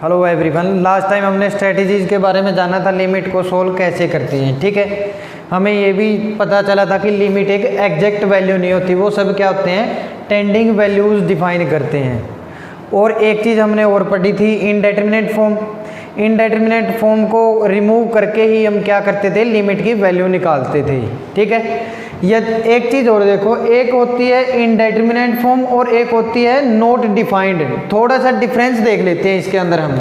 Hello everyone, last time हमने strategies के बारे में जाना था, लिमिट को सोल्व कैसे करती हैं। ठीक है, हमें ये भी पता चला था कि लिमिट एक एग्जैक्ट वैल्यू नहीं होती, वो सब क्या होते हैं, टेंडिंग वैल्यूज़ डिफाइन करते हैं। और एक चीज़ हमने और पढ़ी थी, इनडेटरमिनेट फॉर्म। इनडेटरमिनेट फॉर्म को रिमूव करके ही हम क्या करते थे, लिमिट की वैल्यू निकालते थे। ठीक है, यह एक चीज़ और देखो, एक होती है इनडेटरमिनेट फॉर्म और एक होती है नॉट डिफाइंड। थोड़ा सा डिफरेंस देख लेते हैं इसके अंदर हम।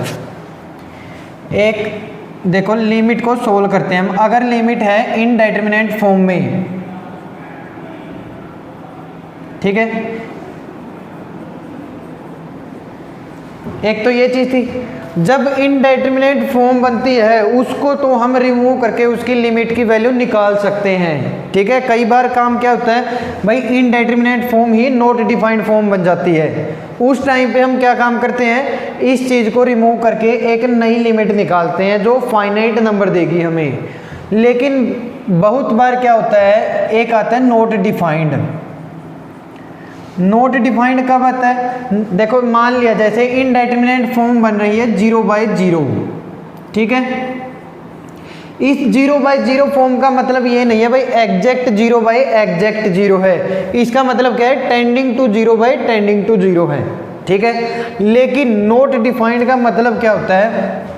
एक देखो, लिमिट को सोल्व करते हैं हम। अगर लिमिट है इनडेटरमिनेट फॉर्म में, ठीक है, एक तो ये चीज़ थी, जब इनडेटरमिनेट फॉर्म बनती है उसको तो हम रिमूव करके उसकी लिमिट की वैल्यू निकाल सकते हैं। ठीक है, कई बार काम क्या होता है भाई, इनडेटरमिनेट फॉर्म ही नॉट डिफाइंड फॉर्म बन जाती है। उस टाइम पे हम क्या काम करते हैं, इस चीज़ को रिमूव करके एक नई लिमिट निकालते हैं जो फाइनाइट नंबर देगी हमें। लेकिन बहुत बार क्या होता है, एक आता है नॉट डिफाइंड। नॉट डिफाइंड कब आता है, देखो मान लिया जैसे इनडेटरमिनेट फॉर्म बन रही है 0/0। ठीक है, इस 0/0 फॉर्म का मतलब ये नहीं है भाई एग्जैक्ट 0/0 है। इसका मतलब क्या है, टेंडिंग टू 0/0 है। ठीक है, लेकिन नॉट डिफाइंड का मतलब क्या होता है,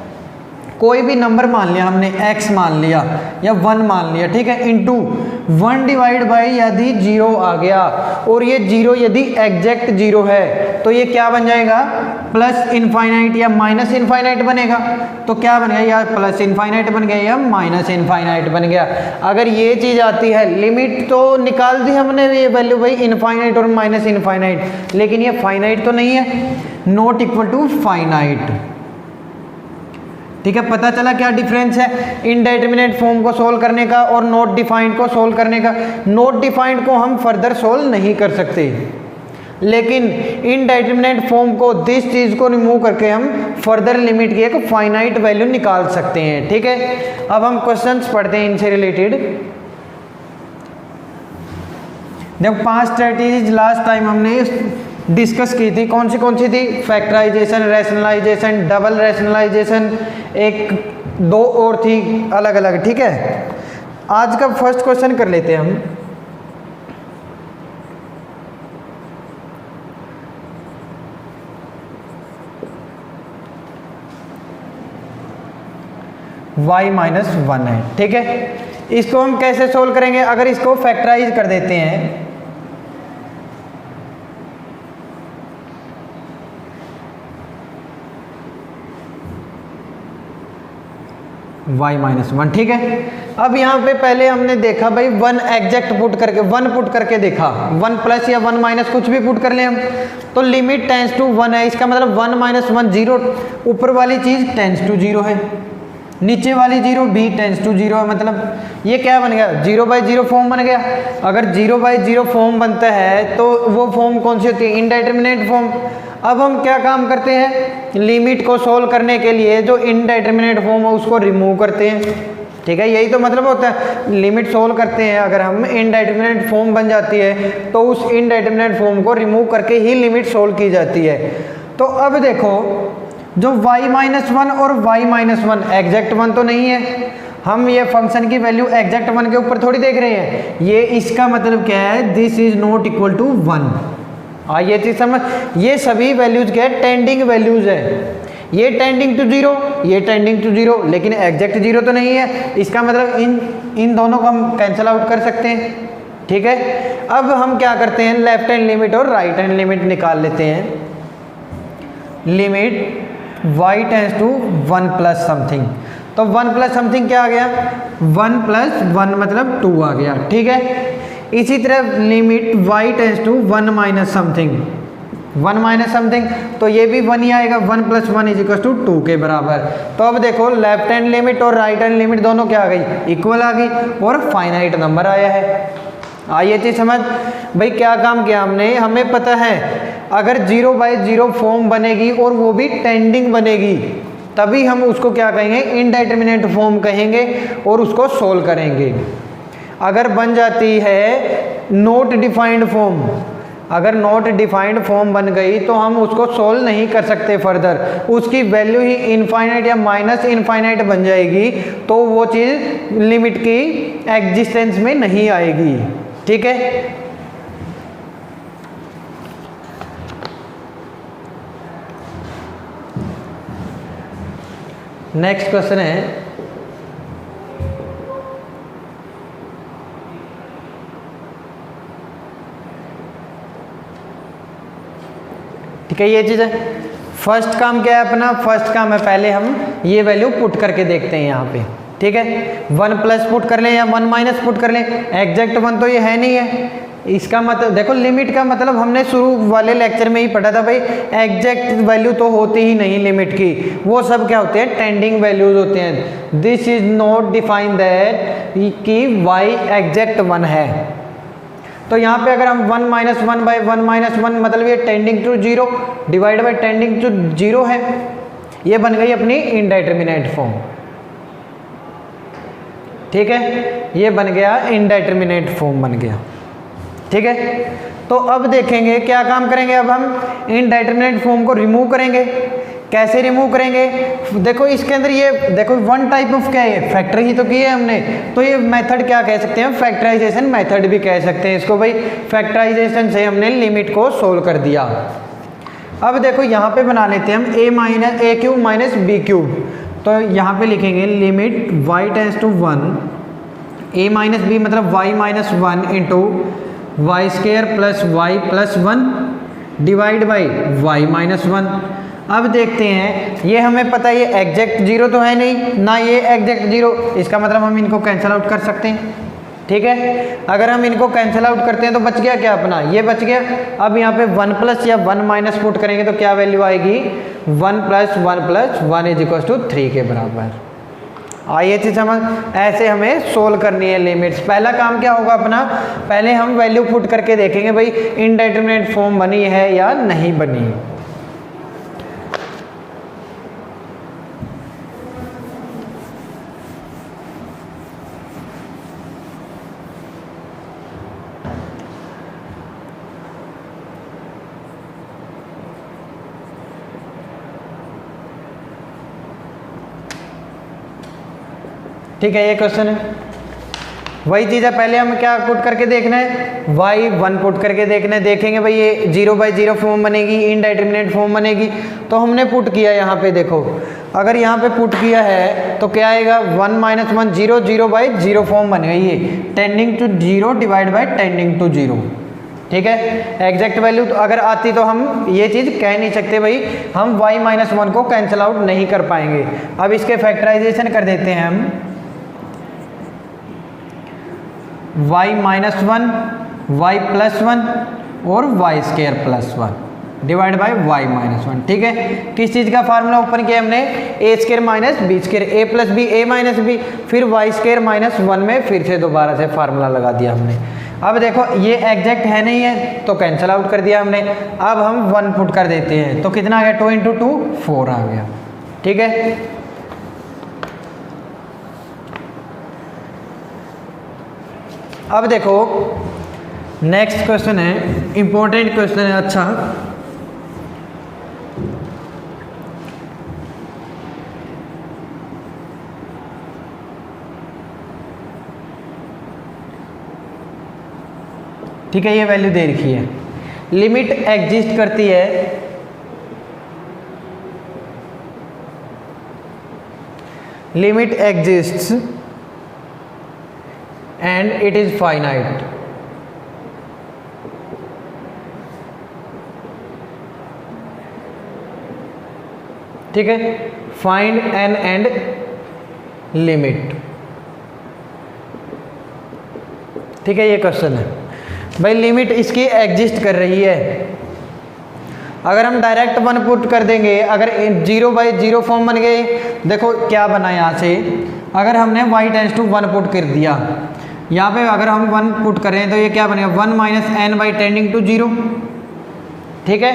कोई भी नंबर मान लिया हमने, x मान लिया या 1 मान लिया, ठीक है, इंटू 1 डिवाइड बाई यदि 0 आ गया और ये 0 यदि एग्जैक्ट 0 है तो ये क्या बन जाएगा, प्लस इनफाइनाइट या माइनस इनफाइनाइट बनेगा। तो क्या बन गया, या प्लस इनफाइनाइट बन गया या माइनस इनफाइनाइट बन गया। अगर ये चीज़ आती है, लिमिट तो निकाल दी हमने ये वैल्यू भाई इनफाइनाइट और माइनस इनफाइनाइट, लेकिन ये फाइनाइट तो नहीं है, नॉट इक्वल टू फाइनाइट। ठीक है, पता चला क्या डिफरेंस है इनडेटरमिनेट फॉर्म को सोल्व करने का और नॉट डिफाइंड को सोल्व करने का। नॉट डिफाइंड को हम फर्दर सोल्व नहीं कर सकते, लेकिन इनडेटरमिनेट फॉर्म को, दिस चीज़ को रिमूव करके हम फर्दर लिमिट की एक फाइनाइट वैल्यू निकाल सकते हैं। ठीक है, अब हम क्वेश्चंस पढ़ते हैं इनसे रिलेटेड। जब 5 स्ट्रेटजीज लास्ट टाइम हमने डिस्कस की थी, कौन सी थी, फैक्टराइजेशन, रैशनलाइजेशन, डबल रैशनलाइजेशन, एक दो और थी अलग अलग। ठीक है, आज का फर्स्ट क्वेश्चन कर लेते हैं हम। y-1 है। ठीक है, इसको हम कैसे सोल्व करेंगे, अगर इसको फैक्टराइज कर देते हैं, y-1। ठीक है, अब यहाँ पे पहले हमने देखा भाई 1 एग्जैक्ट पुट करके, 1 पुट करके देखा, 1 प्लस या 1 माइनस कुछ भी पुट कर ले हम, तो लिमिट टेंस टू 1 है। इसका मतलब 1 - 1 0, ऊपर वाली चीज़ टेंस टू 0 है, नीचे वाली 0 भी टेंस टू 0 है। मतलब ये क्या बन गया, 0/0 फॉर्म बन गया। अगर 0/0 फॉर्म बनता है तो वो फॉर्म कौन सी होती है, इनडेटरमिनेट फॉर्म। अब हम क्या काम करते हैं, लिमिट को सोल्व करने के लिए जो इनडेटरमिनेट फॉर्म है उसको रिमूव करते हैं। ठीक है, यही तो मतलब होता है, लिमिट सोल्व करते हैं। अगर हम इनडेटरमिनेट फॉर्म बन जाती है तो उस इनडेटरमिनेट फॉर्म को रिमूव करके ही लिमिट सोल्व की जाती है। तो अब देखो, जो y-1 और y-1 एग्जैक्ट 1 तो नहीं है, हम ये फंक्शन की वैल्यू एग्जैक्ट 1 के ऊपर थोड़ी देख रहे हैं। ये इसका मतलब क्या है, this is not equal to 1। ये चीज समझ, ये सभी वैल्यूज क्या है, टेंडिंग वैल्यूज है। ये टेंडिंग टू 0, ये टेंडिंग टू 0, लेकिन एग्जैक्ट 0 तो नहीं है। इसका मतलब इन दोनों को हम कैंसिल आउट कर सकते हैं। ठीक है, अब हम क्या करते हैं, लेफ्ट हैंड लिमिट और राइट हैंड लिमिट निकाल लेते हैं। Limit y tends to 1 plus something, तो 1 प्लस समथिंग क्या आ गया, 1 + 1 मतलब 2 आ गया। ठीक है, इसी तरह limit y tends to 1 minus something, 1 minus something, तो ये भी 1 ही आएगा, 1 + 1 = 2 के बराबर। तो अब देखो, लेफ्ट हैंड लिमिट और राइट हैंड लिमिट दोनों क्या आ गई, इक्वल आ गई और फाइनाइट नंबर आया है। आइए चीज समझ भाई, क्या काम किया हमने, हमें पता है अगर 0/0 फॉर्म बनेगी और वो भी टेंडिंग बनेगी, तभी हम उसको क्या कहेंगे, इनडेटरमिनेट फॉर्म कहेंगे और उसको सोल्व करेंगे। अगर बन जाती है नॉट डिफाइंड फॉर्म, अगर नॉट डिफाइंड फॉर्म बन गई तो हम उसको सोल्व नहीं कर सकते फर्दर, उसकी वैल्यू ही इनफाइनाइट या माइनस इनफाइनाइट बन जाएगी, तो वो चीज़ लिमिट की एग्जिस्टेंस में नहीं आएगी। ठीक है, नेक्स्ट क्वेश्चन है ठीक है, ये चीज़ है। फर्स्ट काम क्या है अपना, फर्स्ट काम है पहले हम ये वैल्यू पुट करके देखते हैं यहाँ पे। ठीक है, 1 प्लस पुट कर लें या 1 माइनस पुट कर लें, एग्जैक्ट 1 तो ये है नहीं है, इसका मतलब देखो लिमिट का मतलब हमने शुरू वाले लेक्चर में ही पढ़ा था भाई, एग्जैक्ट वैल्यू तो होती ही नहीं लिमिट की, वो सब क्या होते हैं, टेंडिंग वैल्यूज होते हैं। This is not define that कि y एग्जैक्ट 1 है। तो यहाँ पे अगर हम 1 माइनस 1 बाई 1 माइनस 1 मतलब ये tending to 0 divide by tending to 0 है, ये बन गई अपनी इनडिटरमिनेट फॉर्म। ठीक है, ये बन गया इनडिटरमिनेट फॉर्म बन गया। ठीक है, तो अब देखेंगे क्या काम करेंगे, अब हम इनडिटरमिनेट फॉर्म को रिमूव करेंगे। कैसे रिमूव करेंगे, देखो इसके अंदर ये देखो वन टाइप ऑफ क्या है, फैक्टर ही तो किए हमने, तो ये मेथड क्या कह सकते हैं, फैक्टराइजेशन मेथड भी कह सकते हैं इसको भाई। फैक्टराइजेशन से हमने लिमिट को सोल्व कर दिया। अब देखो यहाँ पे बना लेते हैं हम a minus A cube minus B cube, तो यहाँ पे लिखेंगे limit y tends to 1 a minus B मतलब y minus 1 into Y square plus Y plus 1 divide by y minus 1। अब देखते हैं, ये हमें पता है ये एग्जैक्ट 0 तो है नहीं ना, ये एग्जैक्ट 0, इसका मतलब हम इनको कैंसिल आउट कर सकते हैं। ठीक है, अगर हम इनको कैंसिल आउट करते हैं तो बच गया क्या अपना, ये बच गया। अब यहाँ पे 1 प्लस या 1 माइनस पुट करेंगे तो क्या वैल्यू आएगी, 1 प्लस 1 इज इक्वल टू 3 के बराबर। आइए चीज समझ, ऐसे हमें सोल्व करनी है लिमिट्स। पहला काम क्या होगा अपना, पहले हम वैल्यू पुट करके देखेंगे भाई इनडिटरमिनेट फॉर्म बनी है या नहीं बनी। ठीक है, ये क्वेश्चन है, वही चीज़ है। पहले हम क्या पुट करके देखना है, y1 पुट करके देखना है। देखेंगे भाई ये 0/0 फॉर्म बनेगी, इनडिटरमिनेट फॉर्म बनेगी, तो हमने पुट किया यहाँ पे देखो, अगर यहाँ पे पुट किया है तो क्या आएगा, 1 माइनस 1 0 0/0 फॉर्म बन गई है, tending to 0 divide by tending to 0। ठीक है, एग्जैक्ट वैल्यू तो अगर आती तो हम ये चीज़ कह नहीं सकते भाई, हम y माइनस 1 को कैंसिल आउट नहीं कर पाएंगे। अब इसके फैक्टराइजेशन कर देते हैं हम, y माइनस 1 y प्लस 1 और y square plus 1 divide by y minus 1। ठीक है, किस चीज़ का फार्मूला ओपन किया हमने, ए square minus B square, A plus b a minus B, फिर y स्क्वायर माइनस 1 में फिर से दोबारा से फार्मूला लगा दिया हमने। अब देखो ये एग्जैक्ट है नहीं है तो कैंसिल आउट कर दिया हमने। अब हम 1 पुट कर देते हैं तो कितना आ गया, 2 इंटू 2 4 आ गया। ठीक है, अब देखो नेक्स्ट क्वेश्चन है, इंपॉर्टेंट क्वेश्चन है। अच्छा, ठीक है, ये वैल्यू दे रखी है, लिमिट एग्जिस्ट करती है, limit exists and it is finite। ठीक है, फाइंड एन एंड लिमिट। ठीक है, ये क्वेश्चन है भाई, लिमिट इसकी एग्जिस्ट कर रही है। अगर हम डायरेक्ट 1 पुट कर देंगे, अगर 0/0 फॉर्म बन गए, देखो क्या बना यहाँ से, अगर हमने y टेंस टू 1 पुट कर दिया, यहाँ पे अगर हम 1 पुट करें तो ये क्या बनेगा, 1 minus n by tending to 0। ठीक है,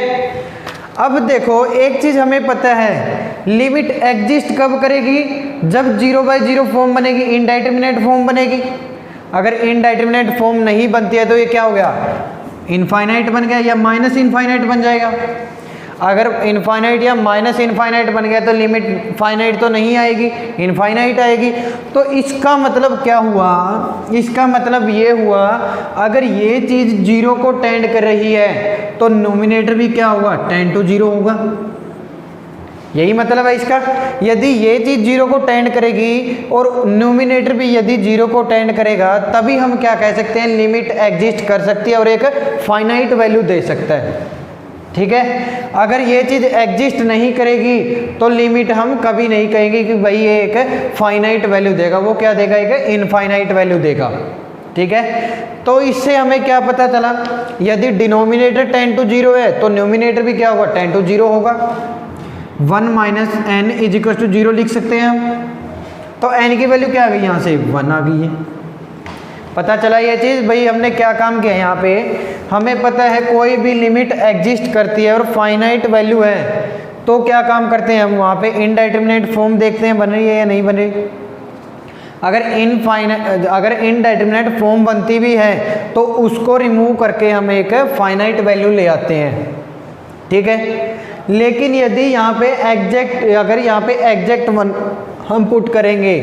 अब देखो एक चीज़ हमें पता है, लिमिट एग्जिस्ट कब करेगी, जब 0/0 फॉर्म बनेगी, इनडिटरमिनेट फॉर्म बनेगी। अगर इनडिटरमिनेट फॉर्म नहीं बनती है तो ये क्या हो गया, इनफाइनाइट बन गया या माइनस इनफाइनाइट बन जाएगा। अगर इनफाइनाइट या माइनस इनफाइनाइट बन गया तो लिमिट फाइनाइट तो नहीं आएगी, इनफाइनाइट आएगी। तो इसका मतलब क्या हुआ, इसका मतलब ये हुआ अगर ये चीज़ जीरो को टेंड कर रही है तो नोमिनेटर भी क्या होगा, 10 to 0 होगा। यही मतलब है इसका। यदि ये चीज़ जीरो को टेंड करेगी और नोमिनेटर भी यदि जीरो को टेंड करेगा तभी हम क्या कह सकते हैं, लिमिट एग्जिस्ट कर सकती है और एक फाइनाइट वैल्यू दे सकता है। ठीक है, अगर ये चीज़ एग्जिस्ट नहीं करेगी तो लिमिट हम कभी नहीं कहेंगे कि भाई ये एक फाइनाइट वैल्यू देगा, वो क्या देगा, एक इनफाइनाइट वैल्यू देगा। ठीक है, तो इससे हमें क्या पता चला, यदि डिनोमिनेटर 10 to 0 है तो न्यूमिनेटर भी क्या होगा, 10 to 0 होगा। 1 minus n is equal to 0 लिख सकते हैं हम। तो एन की वैल्यू क्या आ गई, यहाँ से 1 आ गई है। पता चला ये चीज़, भाई हमने क्या काम किया यहाँ पे, हमें पता है कोई भी लिमिट एग्जिस्ट करती है और फाइनाइट वैल्यू है तो क्या काम करते हैं हम, वहाँ पे इनडिटरमिनेट फॉर्म देखते हैं बन रही है या नहीं बन रही। अगर इनडिटरमिनेट फॉर्म बनती भी है तो उसको रिमूव करके हम एक फाइनाइट वैल्यू ले आते हैं। ठीक है, लेकिन यदि यहाँ पे एग्जैक्ट, अगर यहाँ पे एग्जैक्ट वन हम पुट करेंगे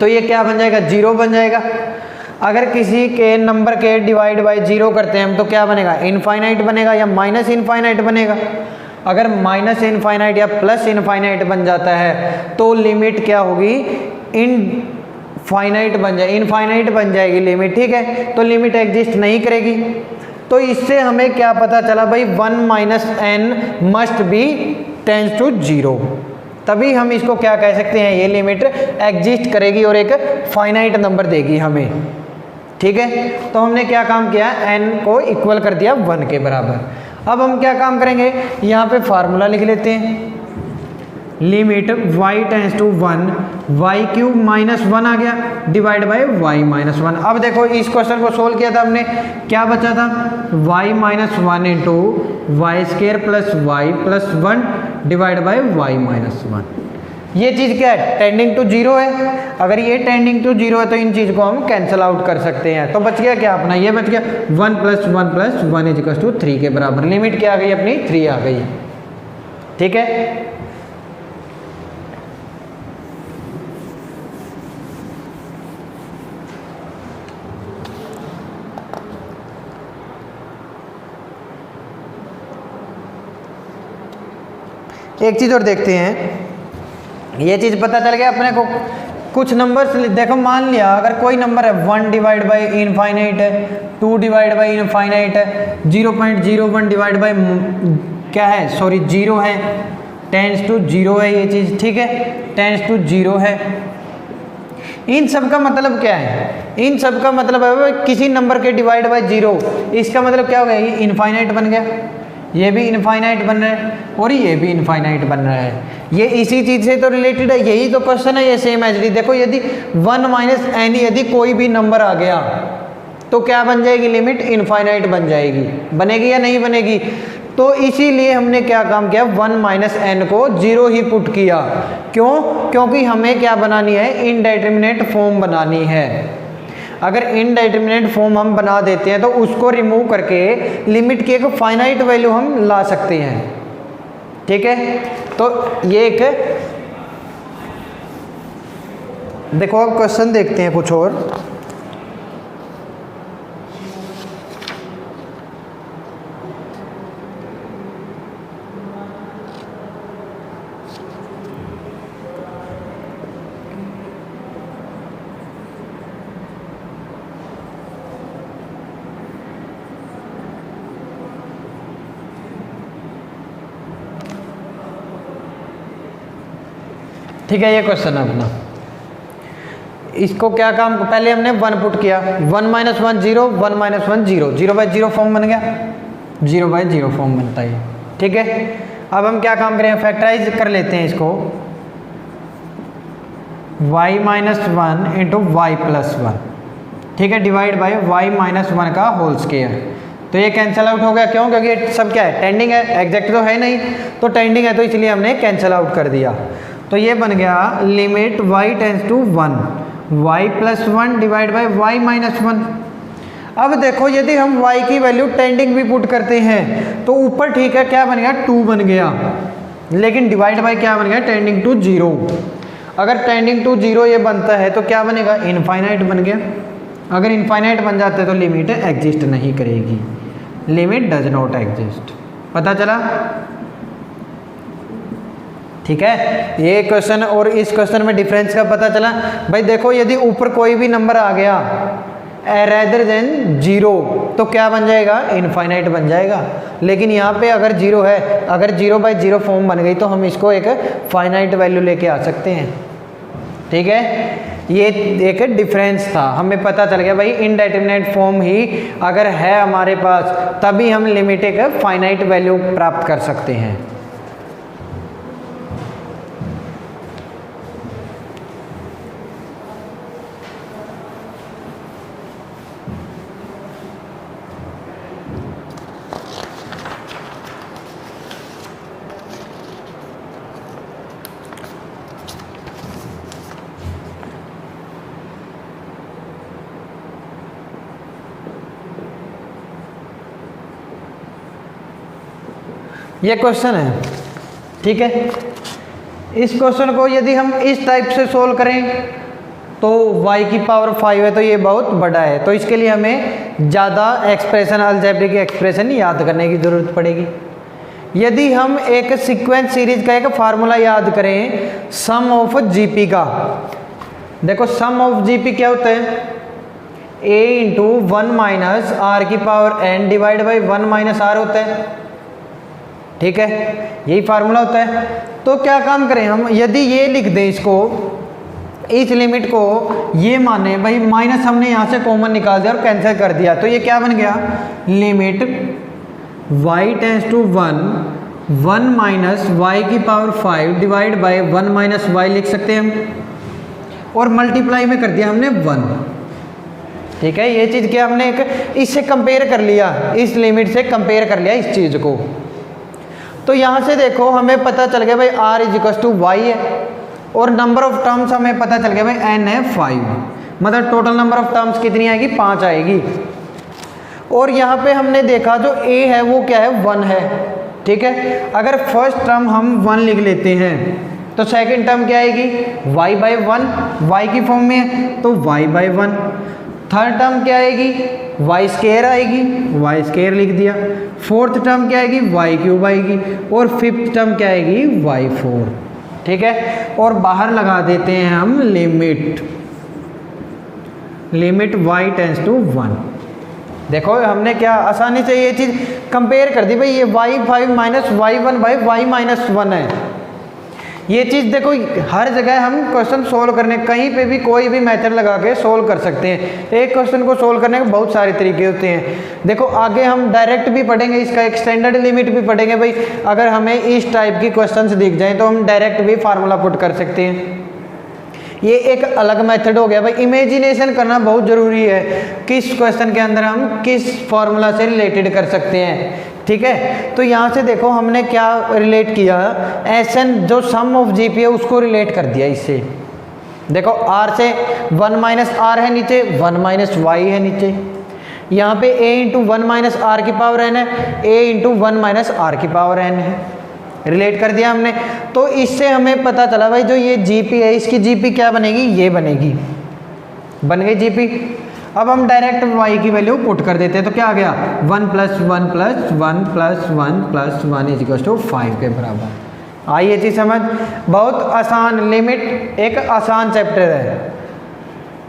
तो ये क्या बन जाएगा, 0 बन जाएगा। अगर किसी के नंबर के डिवाइड बाय 0 करते हैं हम तो क्या बनेगा, इनफाइनाइट बनेगा या माइनस इनफाइनाइट बनेगा। अगर माइनस इनफाइनाइट या प्लस इनफाइनाइट बन जाता है तो लिमिट क्या होगी, इनफाइनाइट बन जाए, इनफाइनाइट बन जाएगी लिमिट। ठीक है, तो लिमिट एग्जिस्ट नहीं करेगी। तो इससे हमें क्या पता चला भाई, 1 minus n must be tends to 0, तभी हम इसको क्या कह सकते हैं, ये लिमिट एग्जिस्ट करेगी और एक फाइनाइट नंबर देगी हमें। ठीक है, तो हमने क्या काम किया, n को इक्वल कर दिया 1 के बराबर। अब हम क्या काम करेंगे, यहाँ पे फार्मूला लिख लेते हैं, limit y tends to 1 y cube minus 1 आ गया डिवाइड बाय y माइनस 1। अब देखो इस क्वेश्चन को सोल्व किया था हमने, क्या बचा था, y minus 1 into y square plus Y plus 1 divide by y minus 1। ये चीज़ क्या है, टेंडिंग टू 0 है। अगर ये टेंडिंग टू 0 है तो इन चीज़ को हम कैंसिल आउट कर सकते हैं। तो बच गया क्या अपना, ये बच गया 1 plus 1 plus 1 is equal to 3 के बराबर। लिमिट क्या आ गई अपनी, 3 आ गई। ठीक है, एक चीज़ और देखते हैं, ये चीज़ पता चल गया अपने को। कुछ नंबर्स देखो, मान लिया अगर कोई नंबर है 1 डिवाइड बाई इनफाइनाइट है, 2 डिवाइड बाई इनफाइनाइट है, 0.01 डिवाइड बाई क्या है, सॉरी 0 है, टेंस टू 0 है ये चीज़। ठीक है, टेंस टू 0 है। इन सब का मतलब क्या है, इन सब का मतलब है किसी नंबर के डिवाइड बाई 0, इसका मतलब क्या हो गया, ये इनफाइनाइट बन गया, ये भी इनफाइनाइट बन रहा है और ये भी इनफाइनाइट बन रहा है। ये इसी चीज़ से तो रिलेटेड है, यही तो क्वेश्चन है ये सेम एच डी। देखो यदि 1 माइनस एन यदि कोई भी नंबर आ गया तो क्या बन जाएगी, लिमिट इनफाइनाइट बन जाएगी, बनेगी या नहीं बनेगी। तो इसीलिए हमने क्या काम किया, 1 माइनस एन को 0 ही पुट किया। क्यों, क्योंकि हमें क्या बनानी है, इनडिटरमिनेट फॉर्म बनानी है। अगर इनडिटरमिनेट फॉर्म हम बना देते हैं तो उसको रिमूव करके लिमिट की एक फाइनाइट वैल्यू हम ला सकते हैं। ठीक है, तो ये एक, देखो अब क्वेश्चन देखते हैं कुछ और। ठीक है, ये क्वेश्चन है अपना। इसको क्या काम, पहले हमने 1 पुट किया, 1 माइनस 1 0, 1 माइनस 1 0, 0 बाई 0 फॉर्म बन गया, 0 बाई 0 फॉर्म बनता है। ठीक है, अब हम क्या काम करें, फैक्टराइज कर लेते हैं इसको, y minus 1 into y plus 1। ठीक है, डिवाइड बाई y माइनस 1 का होल स्क्वायर। तो ये कैंसिल आउट हो गया, क्यों, क्योंकि ये सब क्या है, टेंडिंग है, एग्जैक्ट तो है नहीं, तो टेंडिंग है तो इसलिए हमने कैंसिल आउट कर दिया। तो ये बन गया limit y tends to 1 y plus 1 divide by y minus 1। अब देखो यदि हम y की वैल्यू टेंडिंग भी पुट करते हैं तो ऊपर ठीक है क्या बन गया 2 बन गया, लेकिन डिवाइड बाय क्या बन गया टेंडिंग टू 0। अगर टेंडिंग टू 0 ये बनता है तो क्या बनेगा इनफाइनाइट बन गया। अगर इनफाइनाइट बन जाता है तो लिमिट एग्जिस्ट नहीं करेगी, लिमिट डज नॉट एग्जिस्ट। पता चला? ठीक है, ये क्वेश्चन और इस क्वेश्चन में डिफरेंस का पता चला। भाई देखो यदि ऊपर कोई भी नंबर आ गया रेदर देन 0 तो क्या बन जाएगा इनफाइनाइट बन जाएगा, लेकिन यहाँ पे अगर 0 है, अगर 0/0 फॉर्म बन गई तो हम इसको एक फाइनाइट वैल्यू लेके आ सकते हैं। ठीक है, ये एक डिफरेंस था, हमें पता चल गया भाई इनडेटरमिनेट फॉर्म ही अगर है हमारे पास तभी हम लिमिट एक फाइनाइट वैल्यू प्राप्त कर सकते हैं। ये क्वेश्चन है, ठीक है। इस क्वेश्चन को यदि हम इस टाइप से सोल्व करें तो y की पावर 5 है तो ये बहुत बड़ा है, तो इसके लिए हमें ज़्यादा एक्सप्रेशन अलजेब्रिक एक्सप्रेशन याद करने की ज़रूरत पड़ेगी। यदि हम एक सीक्वेंस सीरीज का एक फार्मूला याद करें सम ऑफ जीपी का, देखो सम ऑफ जीपी क्या होता है a इंटू 1 माइनस आर की power n divide by 1 minus r होता है। ठीक है, यही फार्मूला होता है। तो क्या काम करें हम, यदि ये लिख दें इसको, इस लिमिट को ये माने भाई माइनस हमने यहाँ से कॉमन निकाल दिया और कैंसिल कर दिया, तो ये क्या बन गया limit y tends to 1 minus Y की power 5 divide by 1 minus Y लिख सकते हैं हम, और मल्टीप्लाई में कर दिया हमने 1। ठीक है, ये चीज़ क्या हमने एक इससे कंपेयर कर लिया, इस लिमिट से कंपेयर कर लिया इस चीज़ को। तो यहाँ से देखो हमें पता चल गया भाई r is equal to y है, और नंबर ऑफ टर्म्स हमें पता चल गया भाई n है 5, मतलब टोटल नंबर ऑफ टर्म्स कितनी आएगी 5 आएगी। और यहाँ पे हमने देखा जो a है वो क्या है 1 है। ठीक है, अगर फर्स्ट टर्म हम 1 लिख लेते हैं तो सेकंड टर्म क्या आएगी y/1, y की फॉर्म में है तो y/1। थर्ड टर्म क्या आएगी वाई स्केयर आएगी, वाई स्केयर लिख दिया। फोर्थ टर्म क्या आएगी वाई क्यूब आएगी, और फिफ्थ टर्म क्या आएगी y4। ठीक है, और बाहर लगा देते हैं हम लिमिट y टेंस टू 1। देखो हमने क्या आसानी से ये चीज़ कंपेयर कर दी भाई, ये y5 minus y1 by y minus 1 है। ये चीज़ देखो हर जगह हम क्वेश्चन सोल्व करने कहीं पे भी कोई भी मेथड लगा के सोल्व कर सकते हैं। एक क्वेश्चन को सोल्व करने के बहुत सारे तरीके होते हैं। देखो आगे हम डायरेक्ट भी पढ़ेंगे, इसका एक स्टैंडर्ड लिमिट भी पढ़ेंगे भाई, अगर हमें इस टाइप की क्वेश्चंस दिख जाएं तो हम डायरेक्ट भी फार्मूला पुट कर सकते हैं। ये एक अलग मेथड हो गया भाई। इमेजिनेशन करना बहुत ज़रूरी है, किस क्वेश्चन के अंदर हम किस फार्मूला से रिलेटेड कर सकते हैं। ठीक है, तो यहाँ से देखो हमने क्या रिलेट किया, एसएन जो सम ऑफ जीपी है उसको रिलेट कर दिया इससे। देखो आर से 1 माइनस आर है नीचे, 1 माइनस वाई है नीचे, यहाँ पे a इंटू 1 माइनस आर की पावर n है, a इंटू 1 माइनस आर की पावर n है, रिलेट कर दिया हमने। तो इससे हमें पता चला भाई जो ये जीपी है इसकी जीपी क्या बनेगी, ये बनेगी, बन गई जीपी। अब हम डायरेक्ट y की वैल्यू पुट कर देते हैं तो क्या आ गया 1 plus 1 plus 1 plus 1 plus 1 is equal to 5 के बराबर। आई ये चीज़ समझ, बहुत आसान, लिमिट एक आसान चैप्टर है।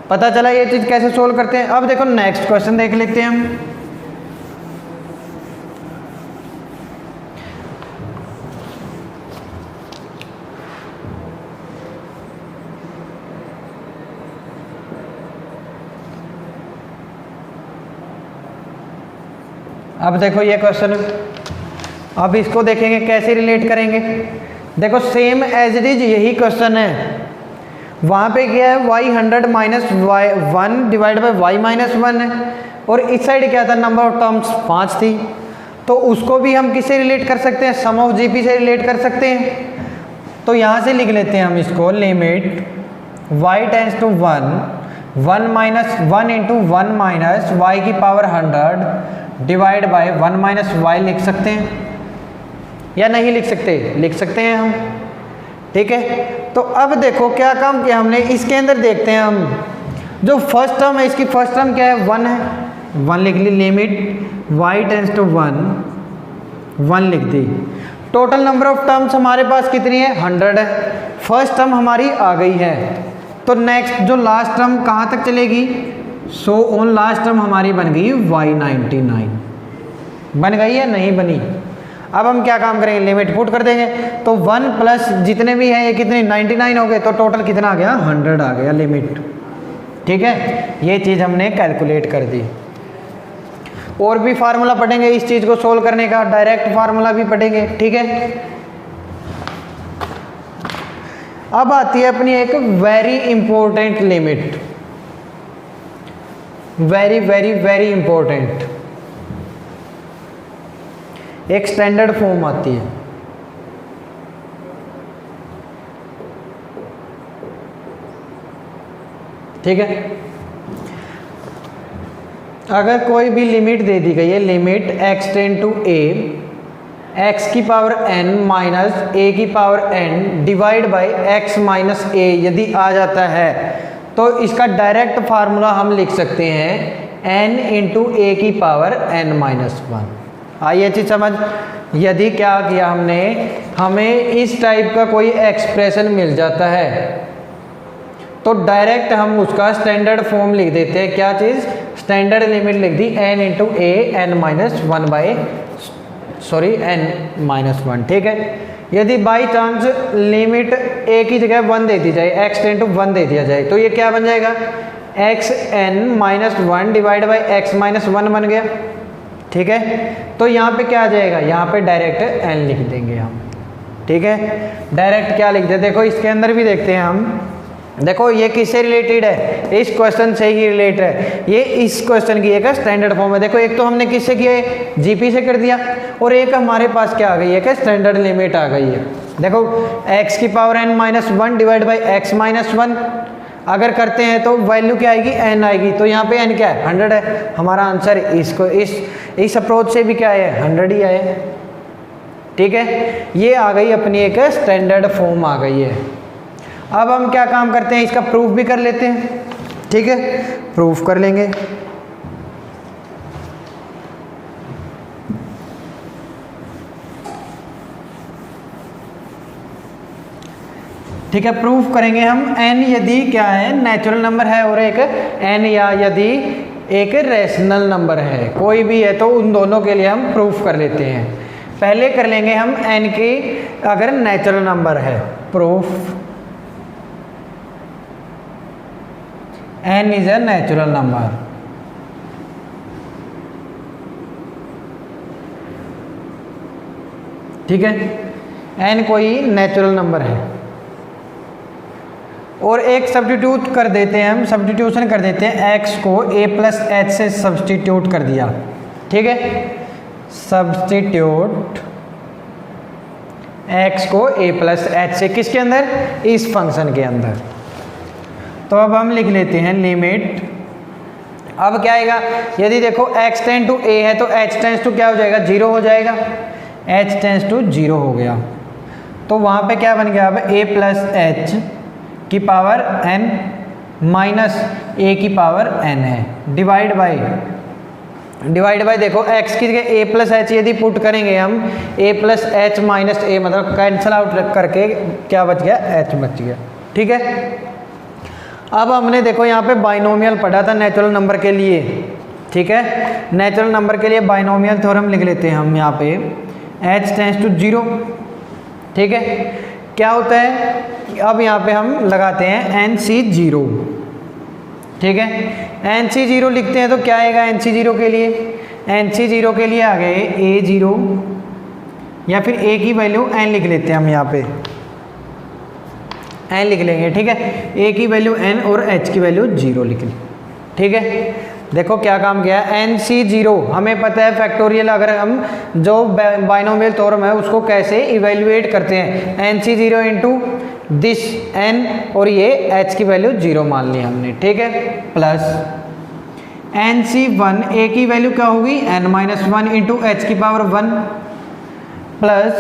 पता चला ये चीज़ कैसे सोल्व करते हैं। अब देखो नेक्स्ट क्वेश्चन देख लेते हैं हम। अब देखो ये क्वेश्चन, अब इसको देखेंगे कैसे रिलेट करेंगे। देखो सेम एज इट इज यही क्वेश्चन है, वहाँ पे क्या है y100 minus y1 divide by y minus 1 है, और इस साइड क्या था नंबर ऑफ टर्म्स 5 थी, तो उसको भी हम किससे रिलेट कर सकते हैं, सम ऑफ जीपी से रिलेट कर सकते हैं। तो यहाँ से लिख लेते हैं हम इसको, limit y tends to 1 1 into 1 minus Y की power 100 divide by 1 minus Y लिख सकते हैं या नहीं लिख सकते? लिख सकते हैं हम। ठीक है, तो अब देखो क्या काम किया हमने, इसके अंदर देखते हैं हम। जो फर्स्ट टर्म है, इसकी फर्स्ट टर्म क्या है? 1 है, 1 लिख ली। लिमिट y टेंस टू 1 लिख दी। टोटल नंबर ऑफ टर्म्स हमारे पास कितनी है? 100 है। फर्स्ट टर्म हमारी आ गई है, तो नेक्स्ट जो लास्ट टर्म कहाँ तक चलेगी? सो ऑन लास्ट टर्म हमारी बन गई y99। बन गई है? नहीं बनी। अब हम क्या काम करेंगे? लिमिट पुट कर देंगे। तो 1 प्लस जितने भी हैं ये कितने 99 हो गए, तो टोटल कितना आ गया? 100 आ गया लिमिट। ठीक है, ये चीज़ हमने कैलकुलेट कर दी। और भी फार्मूला पढ़ेंगे इस चीज़ को सोल्व करने का, डायरेक्ट फार्मूला भी पढ़ेंगे। ठीक है, अब आती है अपनी एक very important limit, very very very important, एक स्टैंडर्ड फॉर्म आती है। ठीक है, अगर कोई भी लिमिट दे दी गई है, limit x tend to a x की पावर n माइनस a की power n divide by x minus a यदि आ जाता है तो इसका डायरेक्ट फार्मूला हम लिख सकते हैं n इंटू a की पावर n माइनस 1। आइए चीज समझ। यदि क्या किया हमने, हमें इस टाइप का कोई एक्सप्रेशन मिल जाता है तो डायरेक्ट हम उसका स्टैंडर्ड फॉर्म लिख देते हैं। क्या चीज़? स्टैंडर्ड लिमिट लिख दी n into A n minus 1 by n minus 1। ठीक है, यदि बाई चांस लिमिट a की जगह 1 दे दी जाए, x टेंड टू 1 दे दिया जाए, तो ये क्या बन जाएगा? x n minus 1 divide by x minus 1 बन गया। ठीक है, तो यहाँ पे क्या आ जाएगा? यहाँ पे डायरेक्ट n लिख देंगे हम। ठीक है, डायरेक्ट क्या लिख देते? देखो इसके अंदर भी देखते हैं हम। देखो ये किससे रिलेटेड है? इस क्वेश्चन से ही रिलेटेड है। ये इस क्वेश्चन की एक स्टैंडर्ड फॉर्म है। देखो एक तो हमने किससे किया है? जीपी से कर दिया, और एक हमारे पास क्या आ गई है? कि स्टैंडर्ड लिमिट आ गई है। देखो x की power n minus 1 divide by x minus 1 अगर करते हैं तो वैल्यू क्या आएगी? n आएगी। तो यहाँ पे n क्या है? 100 है। हमारा आंसर इसको इस अप्रोच से भी क्या है? 100 ही आए। ठीक है, ये आ गई अपनी एक स्टैंडर्ड फॉर्म आ गई है। अब हम क्या काम करते हैं? इसका प्रूफ भी कर लेते हैं। ठीक है, प्रूफ कर लेंगे। ठीक है, प्रूफ करेंगे हम। n यदि क्या है? नेचुरल नंबर है, और एक n या यदि एक रेशनल नंबर है, कोई भी है, तो उन दोनों के लिए हम प्रूफ कर लेते हैं। पहले कर लेंगे हम n की अगर नेचुरल नंबर है। Proof n is a natural number. ठीक है, n कोई नेचुरल नंबर है, और एक सब्स्टिट्यूट कर देते हैं हम, सब्स्टिट्यूशन कर देते हैं। x को a प्लस एच से सब्स्टिट्यूट कर दिया। ठीक है, सब्स्टिट्यूट x को a प्लस एच से किसके अंदर? इस फंक्शन के अंदर। तो अब हम लिख लेते हैं लिमिट। अब क्या आएगा? यदि देखो x टेंड टू a है तो h टेंस टू क्या हो जाएगा? 0 हो जाएगा। h टेंस टू 0 हो गया, तो वहाँ पे क्या बन गया? अब a प्लस एच की पावर n माइनस a की पावर n है, डिवाइड बाय देखो x की जगह a प्लस एच यदि पुट करेंगे हम, a plus H minus a मतलब कैंसिल आउट करके क्या बच गया? h बच गया। ठीक है, अब हमने देखो यहाँ पे बाइनोमियल पढ़ा था नेचुरल नंबर के लिए। ठीक है, नेचुरल नंबर के लिए बाइनोमियल थ्योरम लिख लेते हैं हम यहाँ पे। h tends to 0। ठीक है, क्या होता है? अब यहाँ पे हम लगाते हैं NC0। ठीक है, NC0 लिखते हैं तो क्या आएगा? NC0 के लिए आ गए A0, या फिर a की वैल्यू n लिख लेते हैं हम यहाँ पे, n लिख लेंगे। ठीक है, a की वैल्यू n और h की वैल्यू 0 लिख ली। ठीक है, देखो क्या काम किया है? NC0 हमें पता है फैक्टोरियल, अगर हम जो बाइनोमियल थ्योरम है उसको कैसे इवेल्युएट करते हैं। NC0 इंटू दिस n और ये h की वैल्यू 0 मान ली हमने, ठीक है। प्लस NC1 a की वैल्यू क्या होगी n-1 इंटू एच की पावर 1 प्लस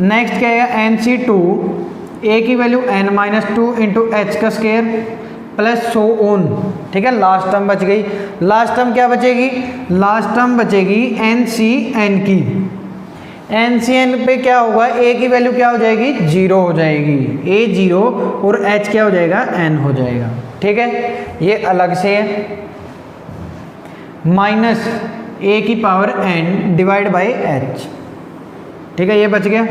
नेक्स्ट क्या है NC2 a की वैल्यू n-2 इंटू एच का स्क्वायर प्लस सो ऑन, ठीक है। लास्ट टर्म बच गई। लास्ट टर्म क्या बचेगी, लास्ट टर्म बचेगी NCn की। NCn पे क्या होगा, a की वैल्यू क्या हो जाएगी 0 हो जाएगी, a 0 और h क्या हो जाएगा n हो जाएगा, ठीक है। ये अलग से है माइनस a की power n divide by h, ठीक है। ये बच गया।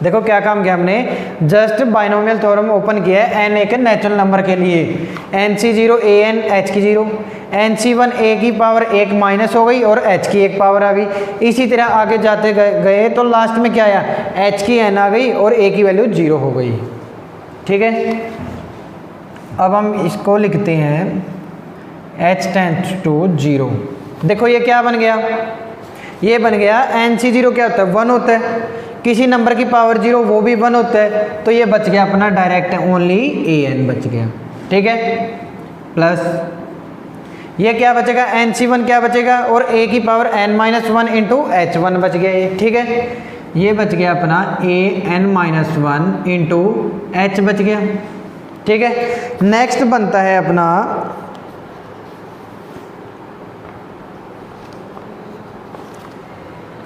देखो क्या काम किया हमने, जस्ट बाइनोमियल थ्योरम ओपन किया है n एक नेचुरल नंबर के लिए, NC0 an h की 0, NC1 a की पावर 1 माइनस हो गई और h की 1 पावर आ गई। इसी तरह आगे जाते गए तो लास्ट में क्या आया, h की n आ गई और a की वैल्यू 0 हो गई, ठीक है। अब हम इसको लिखते हैं h टेंड्स टू 0। देखो ये क्या बन गया, ये बन गया NC0 क्या होता है 1 होता है, किसी नंबर की पावर 0 वो भी 1 होता है, तो ये बच गया अपना डायरेक्ट ओनली an बच गया, ठीक है। प्लस ये क्या बचेगा NC1 क्या बचेगा और a की पावर n-1 इंटू h1 बच गया ये, ठीक है। ये बच गया अपना an-1 इंटू h बच गया, ठीक है। नेक्स्ट बनता है अपना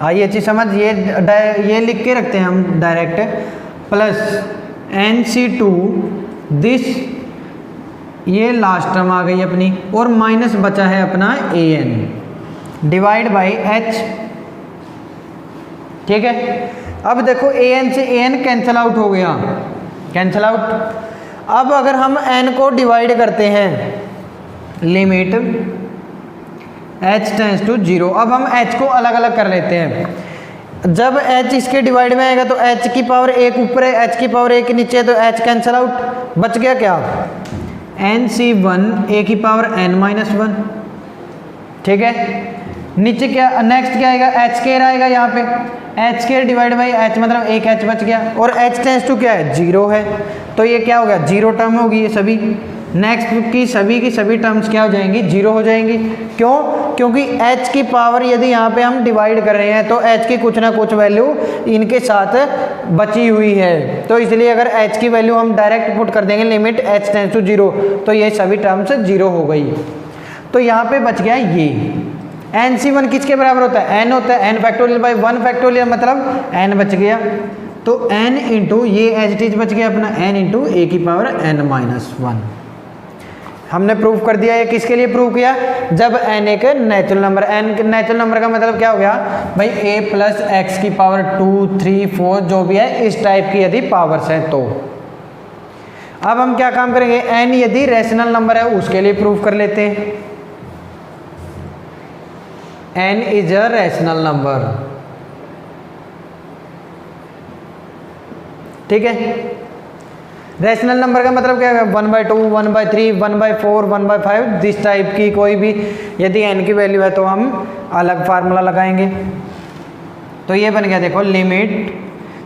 आइए चीज समझ, ये लिख के रखते हैं हम डायरेक्ट, प्लस NC2 दिस, ये लास्ट टर्म आ गई अपनी और माइनस बचा है अपना an डिवाइड बाई h, ठीक है। अब देखो an से an कैंसल आउट हो गया, कैंसल आउट। अब अगर हम n को डिवाइड करते हैं लिमिट h टेंड्स टू 0, अब हम h को अलग अलग कर लेते हैं। जब h इसके डिवाइड में आएगा तो h की पावर 1 ऊपर है, h की पावर 1 नीचे है, तो h कैंसल आउट, बच गया क्या NC1 a की पावर n-1, ठीक है। नीचे क्या नेक्स्ट क्या आएगा h स्क्वायर आएगा, यहाँ पे h square divide by h मतलब एक h बच गया और h टेंड्स टू क्या है 0 है, तो ये क्या हो गया 0 टर्म होगी ये सभी। नेक्स्ट की सभी टर्म्स क्या हो जाएंगी 0 हो जाएंगी, क्यों, क्योंकि h की पावर यदि यहाँ पे हम डिवाइड कर रहे हैं तो h की कुछ ना कुछ वैल्यू इनके साथ बची हुई है, तो इसलिए अगर h की वैल्यू हम डायरेक्ट पुट कर देंगे लिमिट h टेंड्स टू 0, तो ये सभी टर्म्स 0 हो गई। तो यहाँ पे बच गया ये NC1 किसके बराबर होता है n होता है, n फैक्टोरियल बाई 1 फैक्टोरियल मतलब n बच गया, तो n इंटू ये एज इट इज बच गया अपना n इंटू a की पावर n-1। हमने प्रूव कर दिया। ये किसके लिए प्रूव किया, जब n एक natural number, n natural number का मतलब क्या हो गया भाई a प्लस एक्स की पावर 2 3 4 जो भी है इस टाइप की यदि पावर्स है तो। अब हम क्या काम करेंगे, n यदि रैशनल नंबर है उसके लिए प्रूव कर लेते हैं। n is a rational number, ठीक है। रैशनल नंबर का मतलब क्या है 1/2 1/3 1/4 1/5 दिस टाइप की कोई भी यदि n की वैल्यू है तो हम अलग फार्मूला लगाएंगे। तो ये बन गया देखो limit,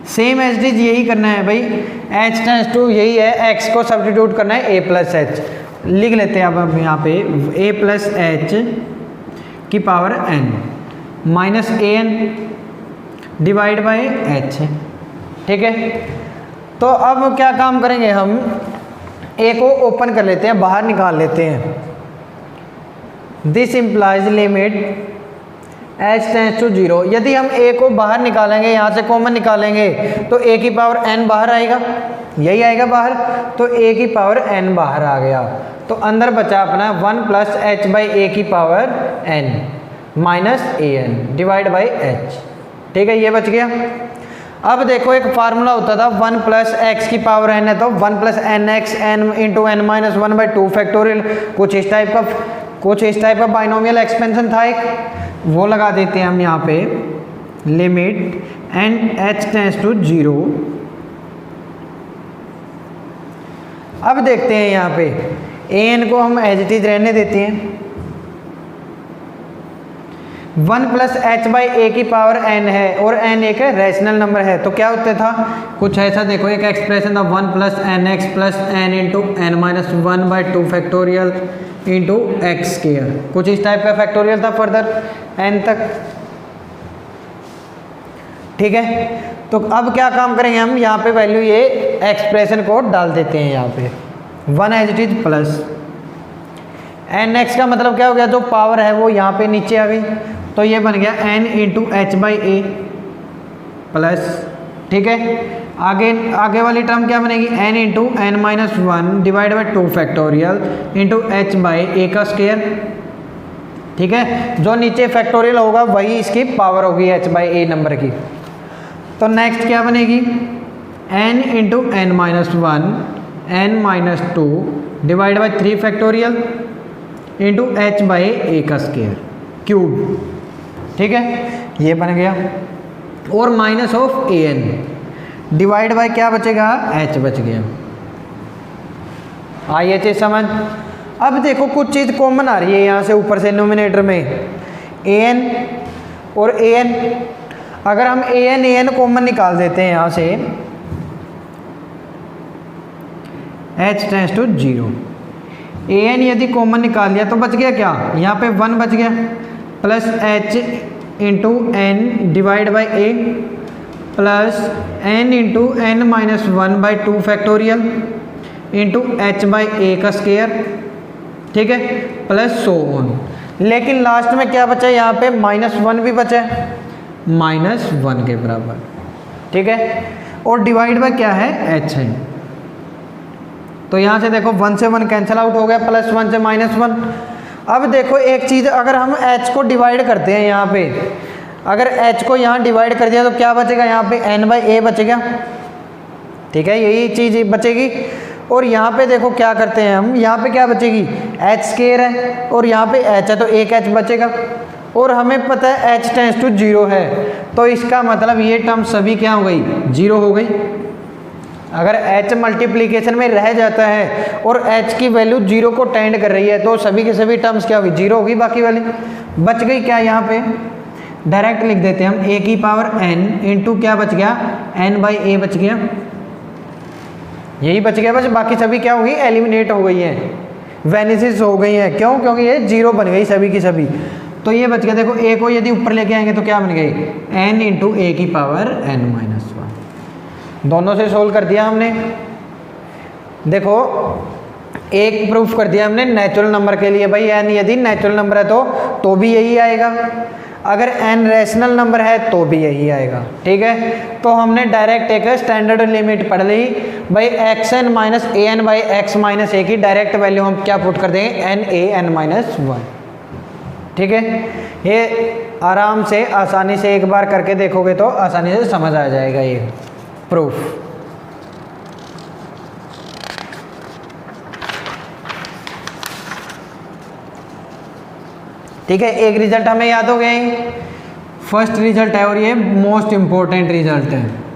same as it is यही करना है भाई, h टेंड्स टू यही है, x को सब्स्टिट्यूट करना है a प्लस एच, लिख लेते हैं अब हम यहाँ पे a प्लस एच की power n minus an divide by h, ठीक है। तो अब क्या काम करेंगे, हम a को ओपन कर लेते हैं, बाहर निकाल लेते हैं। This implies limit h tends to 0, यदि हम a को बाहर निकालेंगे, यहाँ से कॉमन निकालेंगे तो a की पावर n बाहर आएगा, यही आएगा बाहर, तो a की पावर n बाहर आ गया, तो अंदर बचा अपना 1 प्लस h बाई a की power n minus an divide by h, ठीक है। ये बच गया। अब देखो एक फार्मूला होता था 1 प्लस एक्स की पावर n है तो 1 plus n x n into N minus 1/2 factorial, कुछ इस टाइप का बाइनोमियल एक्सपेंशन था एक, वो लगा देते हैं हम यहाँ पे limit and h tends to 0। अब देखते हैं यहाँ पे an को हम एज इट इज रहने देते हैं, 1 प्लस एच बाई ए की पावर n है और n एक रैशनल नंबर है, तो क्या होता था कुछ ऐसा, देखो एक एक्सप्रेशन था 1 plus n x plus N into N minus 1 by 2 factorial into x square, कुछ इस टाइप का फैक्टोरियल था फर्दर n तक। ठीक है, तो अब क्या काम करेंगे हम, यहाँ पे वैल्यू ये एक्सप्रेशन को डाल देते हैं यहाँ पे 1 as it is plus n x का मतलब क्या हो गया, जो पावर है वो यहाँ पे नीचे आ गई, तो ये बन गया n into H by A plus, ठीक है आगे वाली टर्म क्या बनेगी n into N minus 1 divide by 2 factorial into H by A का स्क्वायर। ठीक है, जो नीचे फैक्टोरियल होगा वही इसकी पावर होगी h बाई ए नंबर की। तो नेक्स्ट क्या बनेगी n into N minus 1 N minus 2 divide by 3 factorial into H by A का स्क्वायर क्यूब। ठीक है, ये बन गया, और minus of A N divide by क्या बचेगा, एच बच गया। आइए चीज समझ। अब देखो कुछ चीज़ कॉमन आ रही है यहाँ से ऊपर से नोमिनेटर में ए एन और ए एन, अगर हम ए एन कॉमन निकाल देते हैं यहाँ से h tends to 0, a n यदि कॉमन निकाल लिया तो बच गया क्या, यहाँ पे 1 बच गया plus H into N divide by A plus N into N minus 1 by 2 factorial into H by A का स्क्वायर। ठीक है, प्लस सो ऑन। लेकिन लास्ट में क्या बचा, यहाँ पे -1 भी बचा है, -1 के बराबर। ठीक है, और डिवाइड बाय क्या है, एच है, तो यहाँ से देखो 1 से 1 कैंसिल आउट हो गया, +1 से -1। अब देखो एक चीज़, अगर हम h को डिवाइड करते हैं यहाँ पे, अगर h को यहाँ डिवाइड कर दिया तो क्या बचेगा, यहाँ पे n बाई ए बचेगा। ठीक है, यही चीज़ बचेगी। और यहाँ पे देखो क्या करते हैं हम, यहाँ पे क्या बचेगी, h स्क्वायर है और यहाँ पे h है तो एक h बचेगा, और हमें पता है h टेंस टू 0 है, तो इसका मतलब ये टर्म सभी क्या हो गई, 0 हो गई। अगर h मल्टीप्लिकेशन में रह जाता है और h की वैल्यू 0 को टेंड कर रही है तो सभी के सभी टर्म्स क्या होगी, 0 होगी। बाकी वाली बच गई क्या, यहाँ पे डायरेक्ट लिख देते हैं हम a की पावर n इंटू क्या बच गया, n बाई ए बच गया, यही बच गया बस। बाकी सभी क्या होगी, एलिमिनेट हो गई है, वेनिसेस हो गई हैं। क्यों, क्योंकि ये 0 बन गई सभी की सभी। तो ये बच गया, देखो a को यदि ऊपर लेके आएंगे तो क्या बन गई, n इंटू ए की पावर n माइनस 1। दोनों से सोल्व कर दिया हमने। देखो एक प्रूफ कर दिया हमने नेचुरल नंबर के लिए, भाई n यदि नेचुरल नंबर है तो भी यही आएगा, अगर n रैशनल नंबर है तो भी यही आएगा। ठीक है, तो हमने डायरेक्ट एक स्टैंडर्ड लिमिट पढ़ ली भाई, X N minus A N by x minus A की डायरेक्ट वैल्यू हम क्या पुट कर देंगे, एन ए एन माइनस 1। ठीक है, ये आराम से आसानी से एक बार करके देखोगे तो आसानी से समझ आ जाएगा ये प्रूफ। ठीक है, एक रिजल्ट हमें याद हो गया, फर्स्ट रिजल्ट है और ये मोस्ट इंपॉर्टेंट रिजल्ट है।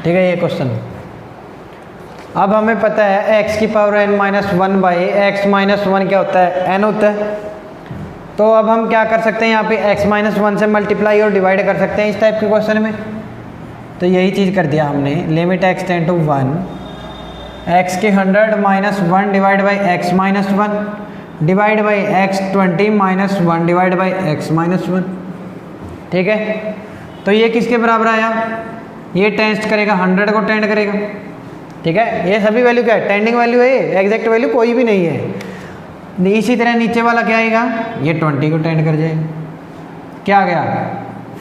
ठीक है, ये क्वेश्चन। अब हमें पता है x की power n minus 1 by x minus 1 क्या होता है, n होता है। तो अब हम क्या कर सकते हैं, यहाँ पे x माइनस 1 से मल्टीप्लाई और डिवाइड कर सकते हैं इस टाइप के क्वेश्चन में। तो यही चीज़ कर दिया हमने, limit x tend to 1 x की 100 minus 1 divide by x minus 1 divide by x 20 minus 1 divide by x minus 1। ठीक है, तो ये किसके बराबर आया, ये टेंस्ट करेगा 100 को टेंड करेगा। ठीक है, ये सभी वैल्यू क्या है, टेंडिंग वैल्यू है, ये एग्जैक्ट वैल्यू कोई भी नहीं है। इसी तरह नीचे वाला क्या आएगा, ये 20 को टेंड कर जाएगा, क्या आ गया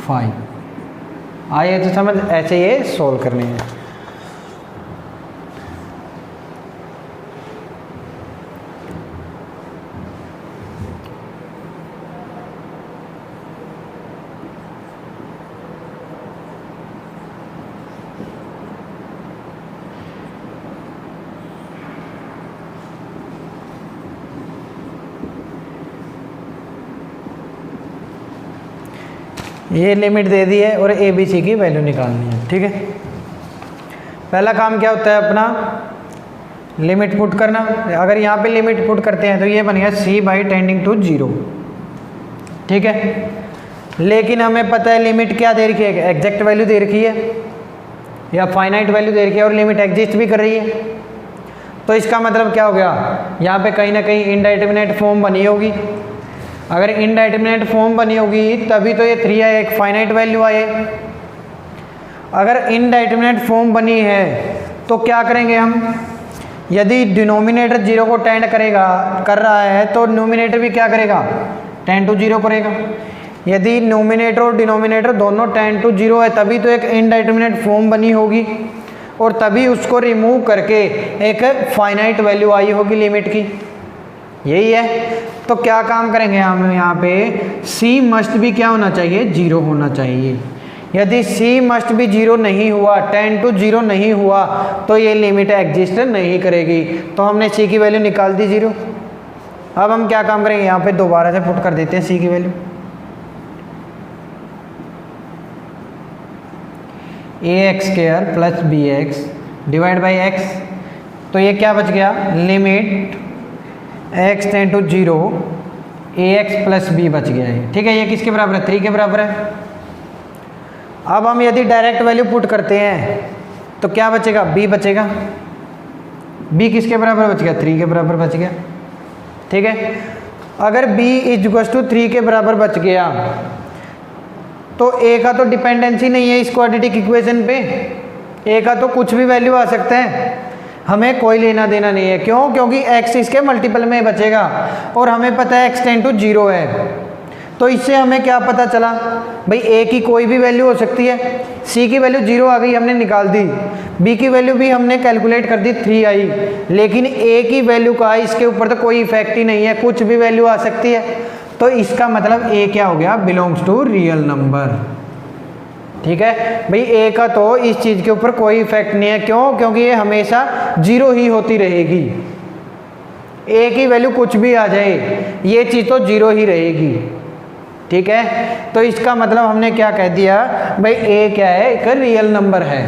5। आइए तो समझ, ऐसे ये सोल्व करने हैं। ये लिमिट दे दी है और ए बी सी की वैल्यू निकालनी है। ठीक है, पहला काम क्या होता है अपना, लिमिट पुट करना। अगर यहाँ पे लिमिट पुट करते हैं तो ये बन गया सी बाई टेंडिंग टू 0। ठीक है, लेकिन हमें पता है लिमिट क्या दे रखी है, एग्जैक्ट वैल्यू दे रखी है या फाइनाइट वैल्यू दे रखी है और लिमिट एग्जिस्ट भी कर रही है। तो इसका मतलब क्या हो गया, यहाँ पे कहीं ना कहीं इनडिटरमिनेट फॉर्म बनी होगी। अगर इनडिटरमिनेट फॉर्म बनी होगी तभी तो ये 3 आए, एक फाइनाइट वैल्यू आए। अगर इनडिटरमिनेट फॉर्म बनी है तो क्या करेंगे हम, यदि डिनोमिनेटर 0 को टेंड कर रहा है तो न्यूमिनेटर भी क्या करेगा, टेंड टू 0 करेगा। यदि न्यूमिनेटर और डिनोमिनेटर दोनों टेंड टू 0 है तभी तो एक इनडिटरमिनेट फॉर्म बनी होगी और तभी उसको रिमूव करके एक फाइनाइट वैल्यू आई होगी लिमिट की। यही है, तो क्या काम करेंगे हम यहाँ पे, c मस्ट भी क्या होना चाहिए, 0 होना चाहिए। यदि c मस्ट भी 0 नहीं हुआ, टेंड टू 0 नहीं हुआ तो ये लिमिट एग्जिस्ट नहीं करेगी। तो हमने c की वैल्यू निकाल दी 0। अब हम क्या काम करेंगे, यहाँ पे दोबारा से पुट कर देते हैं c की value, ax² plus bx divide by x। तो ये क्या बच गया, limit x tend to 0 ax plus b बच गया है। ठीक है, ये किसके बराबर है, 3 के बराबर है। अब हम यदि डायरेक्ट वैल्यू पुट करते हैं तो क्या बचेगा, b बचेगा। b किसके बराबर बच गया, 3 के बराबर बच गया। ठीक है, अगर b इक्वल्स टू 3 के बराबर बच गया तो a का तो डिपेंडेंसी नहीं है इस क्वाड्रेटिक इक्वेशन पे, a का तो कुछ भी वैल्यू आ सकता है, हमें कोई लेना देना नहीं है। क्यों, क्योंकि x इसके मल्टीपल में बचेगा और हमें पता है x टेंड टू 0 है। तो इससे हमें क्या पता चला भाई, a की कोई भी वैल्यू हो सकती है, c की वैल्यू 0 आ गई हमने निकाल दी, b की वैल्यू भी हमने कैलकुलेट कर दी 3 आई, लेकिन a की वैल्यू का इसके ऊपर तो कोई इफेक्ट ही नहीं है, कुछ भी वैल्यू आ सकती है। तो इसका मतलब a क्या हो गया, बिलोंग्स टू रियल नंबर। ठीक है भाई, a का तो इस चीज़ के ऊपर कोई इफेक्ट नहीं है। क्यों, क्योंकि ये हमेशा 0 ही होती रहेगी, a की वैल्यू कुछ भी आ जाए ये चीज़ तो 0 ही रहेगी। ठीक है, तो इसका मतलब हमने क्या कह दिया भाई, a क्या है, एक रियल नंबर है।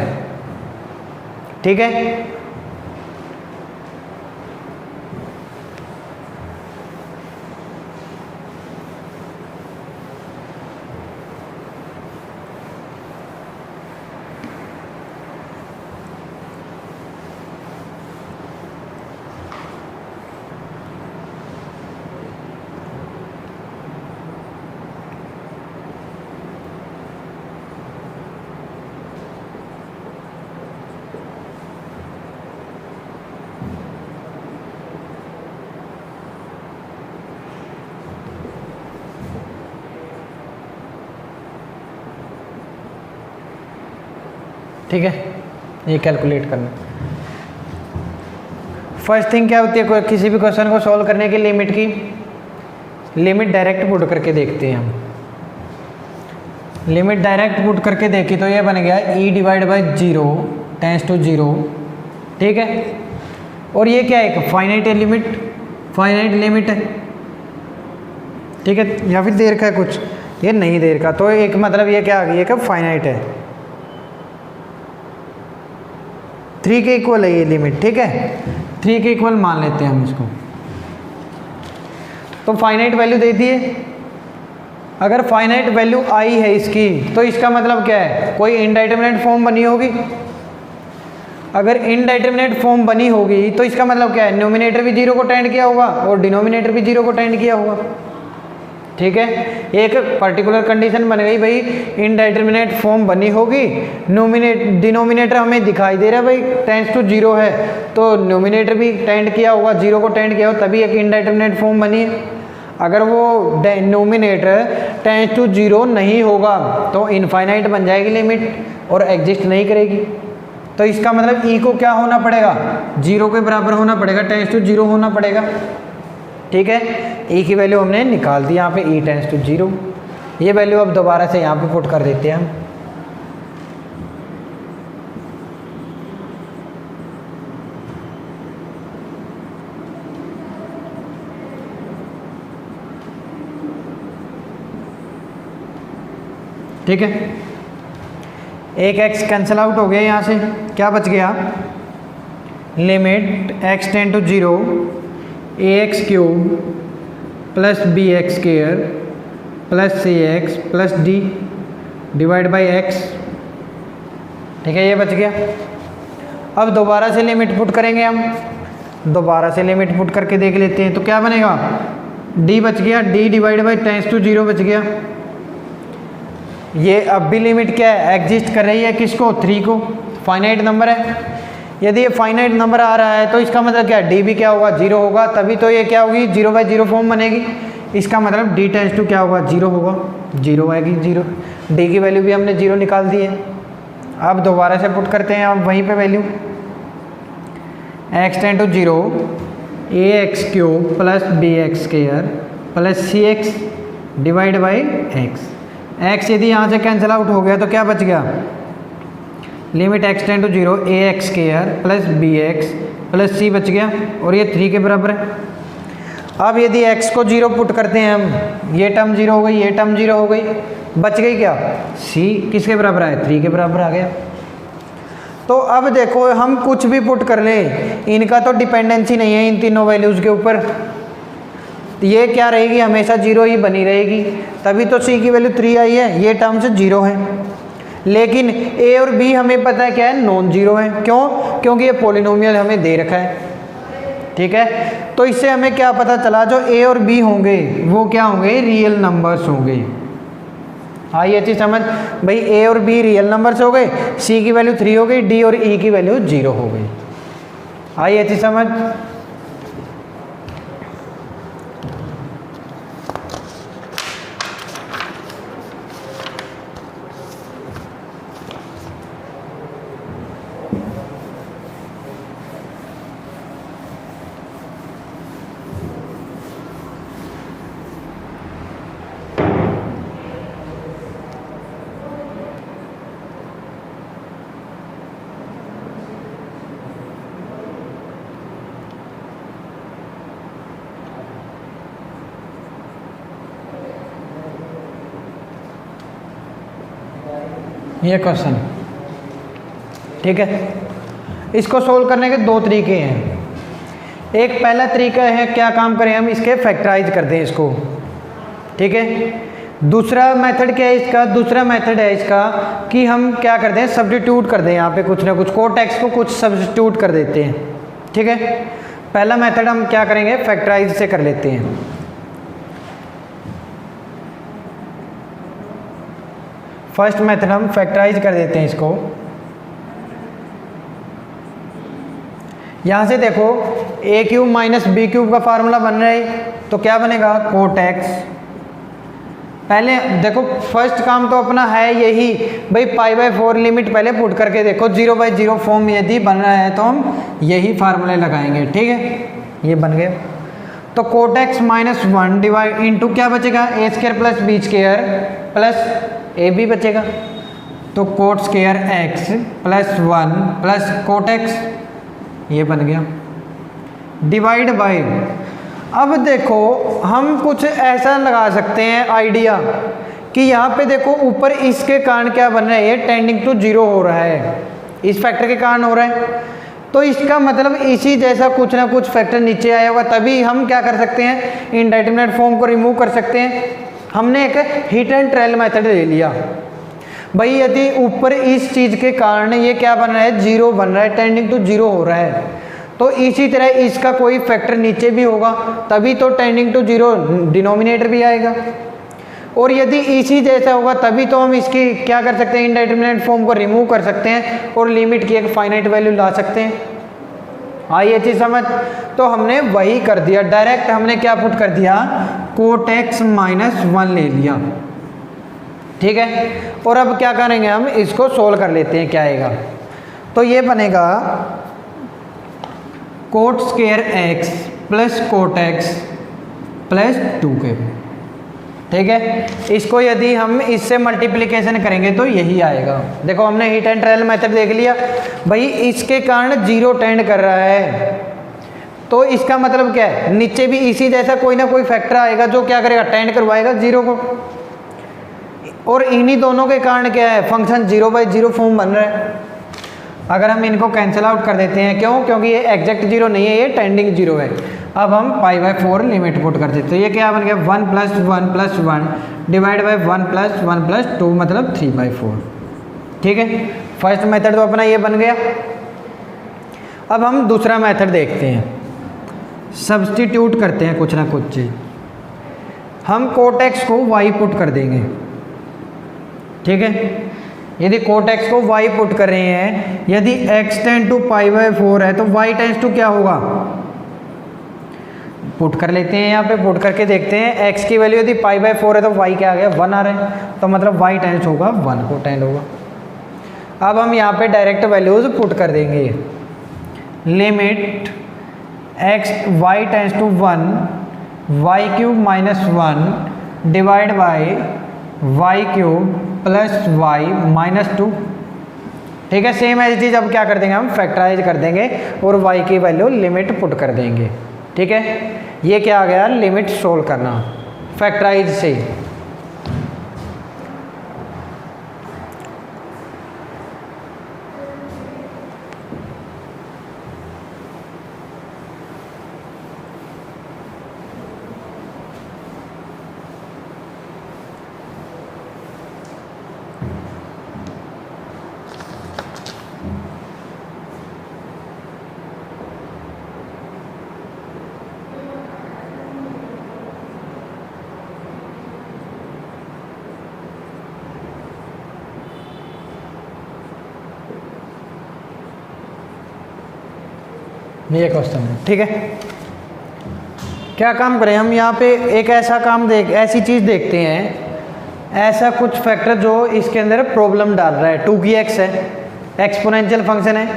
ठीक है, ठीक है, ये कैलकुलेट करना। फर्स्ट थिंग क्या होती है, किसी भी क्वेश्चन को सॉल्व करने की लिमिट की लिमिट डायरेक्ट पुट करके देखते हैं हम। लिमिट डायरेक्ट पुट करके देखी तो ये बन गया e divide by 0 tends to 0। ठीक है, और ये क्या है, एक फाइनाइट लिमिट, फाइनाइट लिमिट है। ठीक है, या फिर देर का है कुछ, ये नहीं देर का, तो एक मतलब ये क्या आ गई है कि फाइनाइट है, 3 के इक्वल है ये लिमिट। ठीक है, 3 के इक्वल मान लेते हैं हम इसको। तो फाइनाइट वैल्यू दे दिए, अगर फाइनाइट वैल्यू आई है इसकी तो इसका मतलब क्या है, कोई इनडिटरमिनेट फॉर्म बनी होगी। अगर इनडिटरमिनेट फॉर्म बनी होगी तो इसका मतलब क्या है, न्यूमिनेटर भी 0 को टेंड किया होगा और डिनोमिनेटर भी 0 को टेंड किया होगा। ठीक है, एक पर्टिकुलर कंडीशन बन गई भाई, इनडिटरमिनेट फॉर्म बनी होगी, डिनोमिनेटर हमें दिखाई दे रहा है भाई टेंड्स टू 0 है, तो न्यूमिनेटर भी टेंड किया होगा, 0 को टेंड किया हो तभी एक इनडिटरमिनेट फॉर्म बनी है। अगर वो न्यूमिनेटर टेंड्स टू 0 नहीं होगा तो इनफाइनाइट बन जाएगी लिमिट और एग्जिस्ट नहीं करेगी। तो इसका मतलब ई को क्या होना पड़ेगा, 0 के बराबर होना पड़ेगा, टेंड्स टू 0 होना पड़ेगा। ठीक है, ई की वैल्यू हमने निकाल दी यहाँ पे, ई टेंड्स टू 0। ये वैल्यू अब दोबारा से यहाँ पे पुट कर देते हैं हम। ठीक है, एक x कैंसिल आउट हो गया यहाँ से, क्या बच गया, limit x tend to 0 ax cube plus B x square plus c x plus d divide by x. ठीक है, ये बच गया। अब दोबारा से लिमिट पुट करेंगे हम, दोबारा से लिमिट पुट करके देख लेते हैं तो क्या बनेगा, d बच गया, d divide by tends to 0 बच गया। ये अब भी लिमिट क्या है, एग्जिस्ट कर रही है किसको, 3 को, फाइनाइट नंबर है। यदि ये फाइनाइट नंबर आ रहा है तो इसका मतलब क्या है, d भी क्या होगा, 0 होगा, तभी तो ये क्या होगी, 0/0 फॉर्म बनेगी। इसका मतलब d टेंस टू क्या होगा, 0 होगा, 0 आएगी, 0, d की वैल्यू भी हमने 0 निकाल दी है। अब दोबारा से पुट करते हैं अब वहीं पे value, x tend to 0 ax cube plus B x square plus c x divide by x. x यदि यहाँ से कैंसिल आउट हो गया तो क्या बच गया, limit x tend to 0 ax square plus B X plus C बच गया, और ये 3 के बराबर है। अब यदि x को 0 पुट करते हैं हम, ये टर्म 0 हो गई, ये टर्म 0 हो गई, बच गई क्या, c किसके बराबर है, 3 के बराबर आ गया। तो अब देखो हम कुछ भी पुट कर लें, इनका तो डिपेंडेंसी नहीं है इन तीनों वैल्यूज़ के ऊपर, ये क्या रहेगी, हमेशा 0 ही बनी रहेगी, तभी तो c की वैल्यू 3 आई है, ये टर्म से 0 है। लेकिन a और b हमें पता है क्या है, नॉन जीरो है, क्यों, क्योंकि ये पॉलिनोमियल हमें दे रखा है। ठीक है, तो इससे हमें क्या पता चला, जो a और b होंगे वो क्या होंगे, रियल नंबर्स होंगे। हाँ, ये चीज़ समझ, भाई a और b रियल नंबर्स हो गए, c की वैल्यू 3 हो गई, d और e की वैल्यू 0 हो गई। हाँ, ये चीज़ समझ। ये क्वेश्चन, ठीक है, इसको सोल्व करने के 2 तरीके हैं। एक पहला तरीका है, क्या काम करें हम, इसके फैक्टराइज कर दें इसको। ठीक है, दूसरा मेथड क्या है इसका, दूसरा मेथड है इसका कि हम क्या कर दें, सब्स्टिट्यूट कर दें, यहाँ पे कुछ ना कुछ कोटेक्स को कुछ सब्स्टिट्यूट कर देते हैं। ठीक है, पहला मेथड हम क्या करेंगे, फैक्टराइज से कर लेते हैं। फर्स्ट मेथड हम फैक्टराइज कर देते हैं इसको। यहाँ से देखो a cube minus B cube का फार्मूला बन रहा है, तो क्या बनेगा, कोट एक्स। पहले देखो फर्स्ट काम तो अपना है यही, भाई π/4 लिमिट पहले पुट करके देखो, 0/0 फॉर्म यदि बन रहा है तो हम यही फार्मूले लगाएंगे। ठीक है, ये बन गए। तो cot x minus 1 divide into क्या बचेगा, a square plus b square plus a b बचेगा, तो कोट स्क्वायर एक्स प्लस 1 प्लस कोट एक्स, ये बन गया, डिवाइड बाय। अब देखो हम कुछ ऐसा लगा सकते हैं आइडिया कि यहाँ पे देखो ऊपर इसके कारण क्या बन रहा है, ये टेंडिंग टू 0 हो रहा है, इस फैक्टर के कारण हो रहा है, तो इसका मतलब इसी जैसा कुछ ना कुछ फैक्टर नीचे आया होगा, तभी हम क्या कर सकते हैं, इनडेटरमिनेट फॉर्म को रिमूव कर सकते हैं। हमने एक हिट एंड ट्रेल मेथड ले लिया, भाई यदि ऊपर इस चीज़ के कारण ये क्या बन रहा है, 0 बन रहा है, टेंडिंग टू 0 हो रहा है, तो इसी तरह इसका कोई फैक्टर नीचे भी होगा, तभी तो टेंडिंग टू 0 डिनोमिनेटर भी आएगा, और यदि इसी जैसा होगा तभी तो हम इसकी क्या कर सकते हैं, इनडेटरमिनेट फॉर्म को रिमूव कर सकते हैं और लिमिट की एक फाइनाइट वैल्यू ला सकते हैं। हाँ, ये चीज़ समझ, तो हमने वही कर दिया, डायरेक्ट हमने क्या पुट कर दिया, कोट एक्स माइनस 1 ले लिया। ठीक है, और अब क्या करेंगे, हम इसको सोल्व कर लेते हैं, क्या आएगा, तो ये बनेगा coat square x plus cot x plus 2k। ठीक है, इसको यदि हम इससे मल्टीप्लिकेशन करेंगे तो यही आएगा। देखो हमने हिट एंड ट्रायल मेथड देख लिया, भाई इसके कारण 0 टेंड कर रहा है, तो इसका मतलब क्या है, नीचे भी इसी जैसा कोई ना कोई फैक्टर आएगा जो क्या करेगा, टेंड करवाएगा 0 को। और इन्हीं दोनों के कारण क्या है, फंक्शन 0/0 फॉर्म बन रहा है। अगर हम इनको कैंसिल आउट कर देते हैं, क्यों, क्योंकि ये एग्जैक्ट 0 नहीं है, ये टेंडिंग 0 है। अब हम π/4 लिमिट पुट कर देते हैं। ये क्या बन गया, 1 + 1 + 1 डिवाइड बाई 1 + 1 + 2 मतलब 3/4। ठीक है, फर्स्ट मेथड तो अपना ये बन गया। अब हम दूसरा मेथड देखते हैं, सब्स्टिट्यूट करते हैं कुछ ना कुछ चीज़। हम cot x को y पुट कर देंगे। ठीक है, यदि cot x को y पुट कर रहे हैं, यदि x टेंड टू π/4 है तो y टेंड्स टू क्या होगा, पुट कर लेते हैं। यहाँ पे पुट करके देखते हैं, x की वैल्यू यदि π/4 है तो y क्या आ गया, 1 आ रहा है, तो मतलब y टेंड्स होगा 1 को टेंड होगा। अब हम यहाँ पे डायरेक्ट वैल्यूज पुट कर देंगे। Limit y tends to 1 y³ - 1 divide by y³ + y - 2। ठीक है, सेम एज चीज अब क्या कर देंगे, हम फैक्टराइज कर देंगे और y की वैल्यू लिमिट पुट कर देंगे। ठीक है, ये क्या आ गया, लिमिट सोल्व करना फैक्टराइज से। ये क्वेश्चन है। ठीक है, क्या काम करें हम, यहाँ पे एक ऐसी चीज़ देखते हैं, ऐसा कुछ फैक्टर जो इसके अंदर प्रॉब्लम डाल रहा है। 2 की x है, एक्सपोनेंशियल फंक्शन है,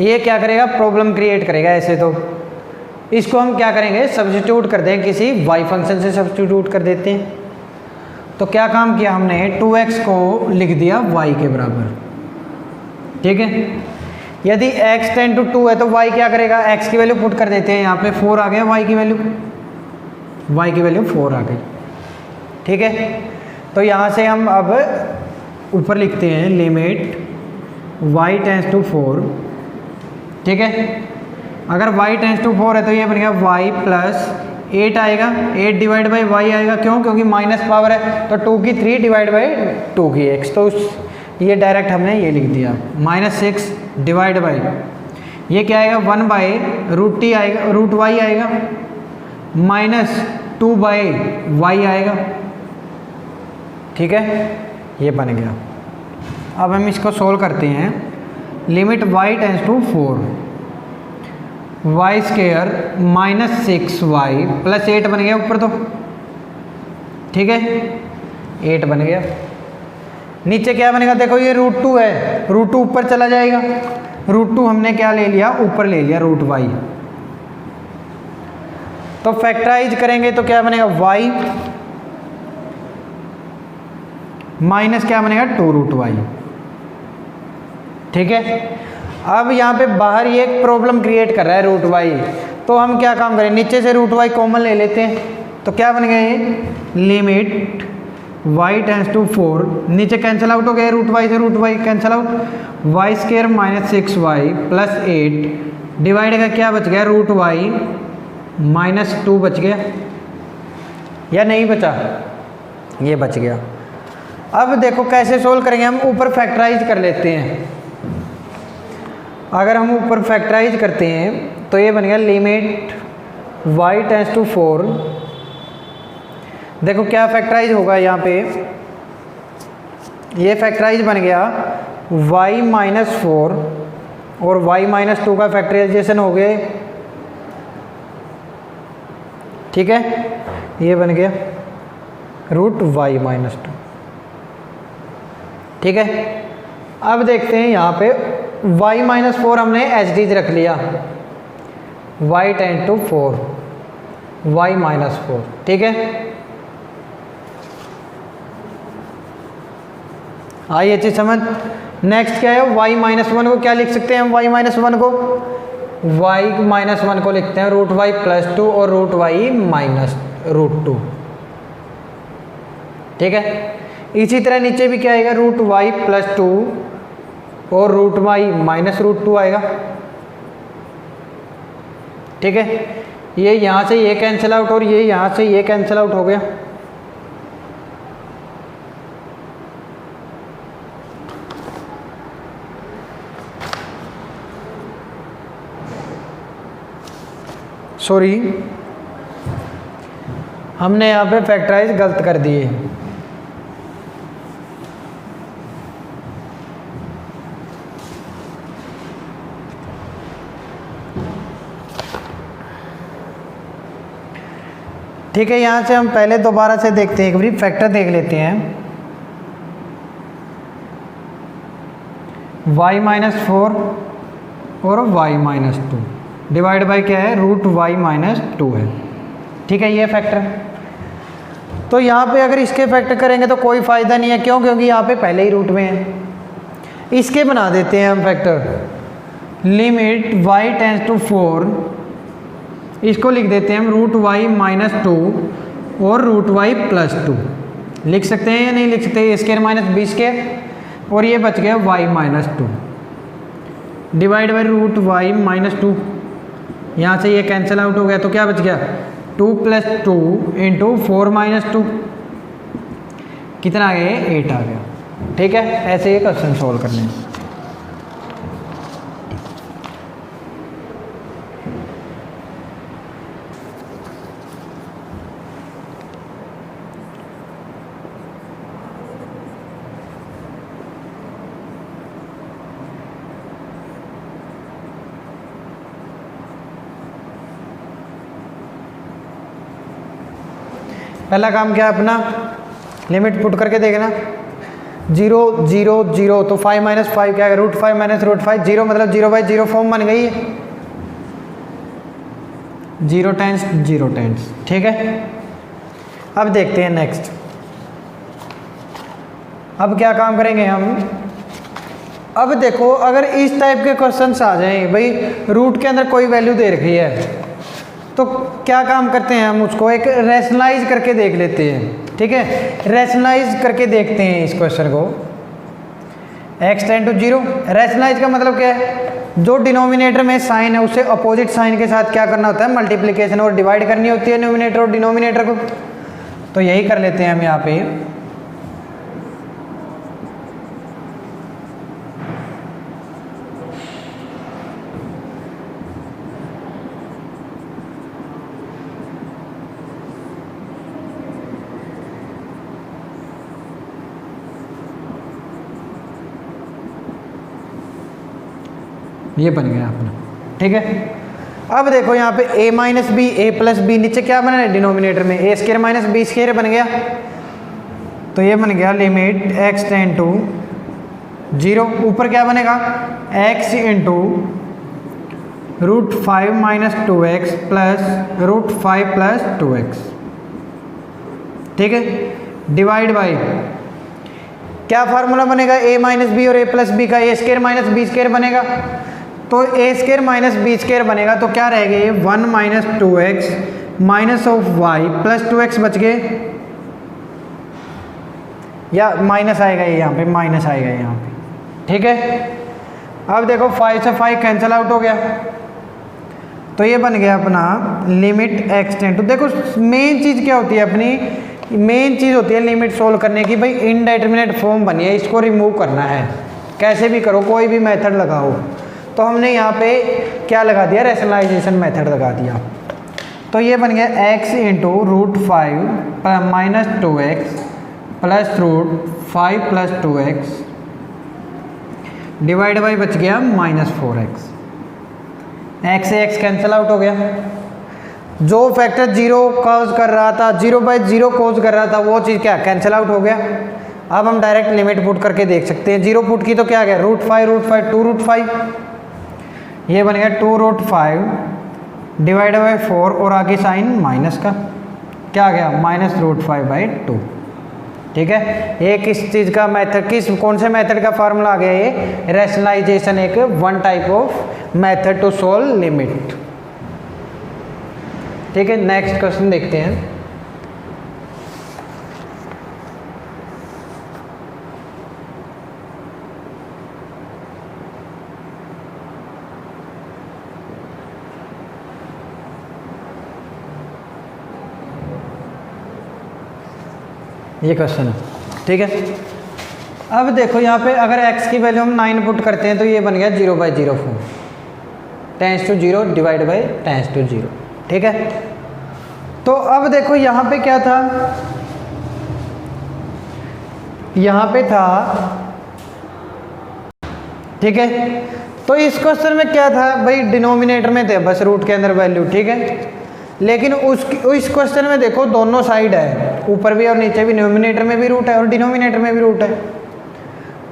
ये क्या करेगा, प्रॉब्लम क्रिएट करेगा। ऐसे तो इसको हम क्या करेंगे, सब्स्टिट्यूट कर दें, किसी y फंक्शन से सब्स्टिट्यूट कर देते हैं। तो क्या काम किया हमने, 2x को लिख दिया y के बराबर। ठीक है, यदि x टेंड टू 2 है तो y क्या करेगा, x की वैल्यू पुट कर देते हैं। यहाँ पे 4 आ गया, y की वैल्यू 4 आ गई। ठीक है, तो यहाँ से हम अब ऊपर लिखते हैं लिमिट y टेंड्स टू 4। ठीक है, अगर y टेंड्स टू 4 है तो ये बन गया y + 8 आएगा, 8 डिवाइड बाई y आएगा। क्यों, क्योंकि माइनस पावर है, तो 2 की 3 डिवाइड बाई 2 की x, तो ये डायरेक्ट हमने ये लिख दिया। -6 डिवाइड बाई ये क्या आएगा, 1/√t आएगा, √y आएगा, -2/y आएगा। ठीक है, ये बन गया। अब हम इसको सोल्व करते हैं। Limit y tends to 4 y² -6y + 8 बन गया ऊपर तो। ठीक है, 8 बन गया। नीचे क्या बनेगा, देखो ये √2 है, √2 ऊपर चला जाएगा, √2 हमने क्या ले लिया, ऊपर ले लिया √y। तो फैक्टराइज करेंगे तो क्या बनेगा, y माइनस क्या बनेगा, 2√y। ठीक है, अब यहाँ पे बाहर ये एक प्रॉब्लम क्रिएट कर रहा है √y, तो हम क्या काम करें, नीचे से √y कॉमन ले लेते हैं। तो क्या बन गया ये, लिमिट y टेंड्स टू 4, नीचे कैंसिल आउट हो गया, √y से √y cancel out, y² -6y + 8 divide का क्या बच गया, √y -2 बच गया या नहीं बचा, ये बच गया। अब देखो कैसे सोल्व करेंगे, हम ऊपर फैक्टराइज कर लेते हैं। अगर हम ऊपर फैक्टराइज करते हैं तो ये बन गया लिमिट y टेंड्स टू 4। देखो क्या फैक्टराइज होगा यहाँ पे, ये फैक्टराइज बन गया y -4 और y -2 का फैक्टराइजेशन हो गया। ठीक है, ये बन गया √y -2। ठीक है, अब देखते हैं यहाँ पे y -4 हमने एज डीज रख लिया, y टेंड टू 4 y -4। ठीक है, आई ये चीज समझ। नेक्स्ट क्या है, y -1 को क्या लिख सकते हैं हम, y -1 को लिखते हैं √y + 2 और √y -√2। ठीक है, इसी तरह नीचे भी क्या आएगा, रूट वाई प्लस 2 और रूट वाई माइनस रूट 2 आएगा। ठीक है, ये यहाँ से ये कैंसिल आउट और ये यहाँ से ये कैंसिल आउट हो गया। सॉरी, हमने यहाँ पे फैक्टराइज गलत कर दिए। ठीक है, यहाँ से हम पहले दोबारा से देखते हैं, एक बार फैक्टर देख लेते हैं। y माइनस 4 और y माइनस 2 डिवाइड बाई क्या है, रूट y माइनस 2 है। ठीक है, ये फैक्टर। तो यहाँ पे अगर इसके फैक्टर करेंगे तो कोई फ़ायदा नहीं है, क्यों? क्योंकि यहाँ पे पहले ही रूट में है। इसके बना देते हैं हम factor, limit y tends to 4, इसको लिख देते हैं हम रूट y माइनस 2 और रूट y प्लस 2। लिख सकते हैं या नहीं लिख सकते? A square minus b square, और ये बच गया y minus 2 divide by root y minus 2। यहाँ से ये कैंसिल आउट हो गया, तो क्या बच गया, 2 प्लस 2 इंटू 4 माइनस 2, कितना आ गया, 8 आ गया। ठीक है, ऐसे ये क्वेश्चन सोल्व करने हैं। पहला काम क्या है अपना, लिमिट पुट करके देखना, 0 0 0, तो 5 माइनस 5 क्या है, रूट 5 माइनस रूट 5, 0 मतलब 0 बाई 0 फॉर्म बन गई है, 0 टाइम्स 0 टाइम्स। ठीक है, अब देखते हैं नेक्स्ट। अब क्या काम करेंगे हम, अब देखो अगर इस टाइप के क्वेश्चंस आ जाएं, भाई रूट के अंदर कोई वैल्यू दे रखी है, तो क्या काम करते हैं हम, उसको एक रैशनलाइज करके देख लेते हैं। ठीक है, रैशनलाइज करके देखते हैं इस क्वेश्चन को। x टेंड टू 0, रैशनलाइज का मतलब क्या है, जो डिनोमिनेटर में साइन है उससे अपोजिट साइन के साथ क्या करना होता है, मल्टीप्लिकेशन और डिवाइड करनी होती है न्यूमिनेटर और डिनोमिनेटर को। तो यही कर लेते हैं हम यहाँ पे। ये बन गया अपना। ठीक है, अब देखो यहाँ पे a minus b, a plus b, नीचे क्या बना है डिनोमिनेटर में, a square minus b square बन गया। तो ये बन गया लिमिट x टेंड टू 0, ऊपर क्या बनेगा, x into root 5 minus 2x plus root 5 plus 2x। ठीक है, डिवाइड बाई क्या फार्मूला बनेगा, a माइनस बी और a प्लस बी का, a square minus b square बनेगा। तो a square minus b square बनेगा, तो क्या रहेगा ये 1 minus 2x minus of y plus 2x बच गए, या माइनस आएगा ये यहाँ पे, माइनस आएगा यहाँ पे। ठीक है, अब देखो 5 से 5 कैंसिल आउट हो गया, तो ये बन गया अपना लिमिट x टेंड टू, देखो मेन चीज़ क्या होती है अपनी, मेन चीज़ होती है लिमिट सोल्व करने की, भाई इनडेटरमिनेट फॉर्म बनी है, इसको रिमूव करना है, कैसे भी करो, कोई भी मेथड लगाओ। तो हमने यहाँ पे क्या लगा दिया, रैशनलाइजेशन मेथड लगा दिया। तो ये बन गया x into root 5 minus 2x plus root 5 plus 2x divide by बच गया माइनस 4x, x से x कैंसिल आउट हो गया। जो फैक्टर 0 कॉज कर रहा था, 0 बाई 0 कॉज कर रहा था, वो चीज़ क्या कैंसिल आउट हो गया। अब हम डायरेक्ट लिमिट पुट करके देख सकते हैं, 0 पुट की तो क्या गया, रूट 5 2 रूट 5, ये बन गया 2 रूट 5 डिवाइड बाई 4 और आगे साइन माइनस का, क्या आ गया माइनस रूट 5 बाई 2। ठीक है, ये किस चीज़ का मेथड, किस कौन से मेथड का फार्मूला आ गया, ये रैशनलाइजेशन, एक one type of method to solve limit. ठीक है, नेक्स्ट क्वेश्चन देखते हैं। ये क्वेश्चन है, ठीक है। अब देखो यहाँ पे अगर x की वैल्यू हम 9 पुट करते हैं तो ये बन गया 0/04 tends to 0 divide by tends to 0, ठीक है। तो अब देखो यहाँ पे क्या था, यहाँ पे था, ठीक है। तो इस क्वेश्चन में क्या था भाई, डिनोमिनेटर में थे बस रूट के अंदर वैल्यू, ठीक है। लेकिन उस क्वेश्चन में देखो दोनों साइड है, ऊपर भी और नीचे भी, न्यूमिनेटर में भी रूट है और डिनोमिनेटर में भी रूट है।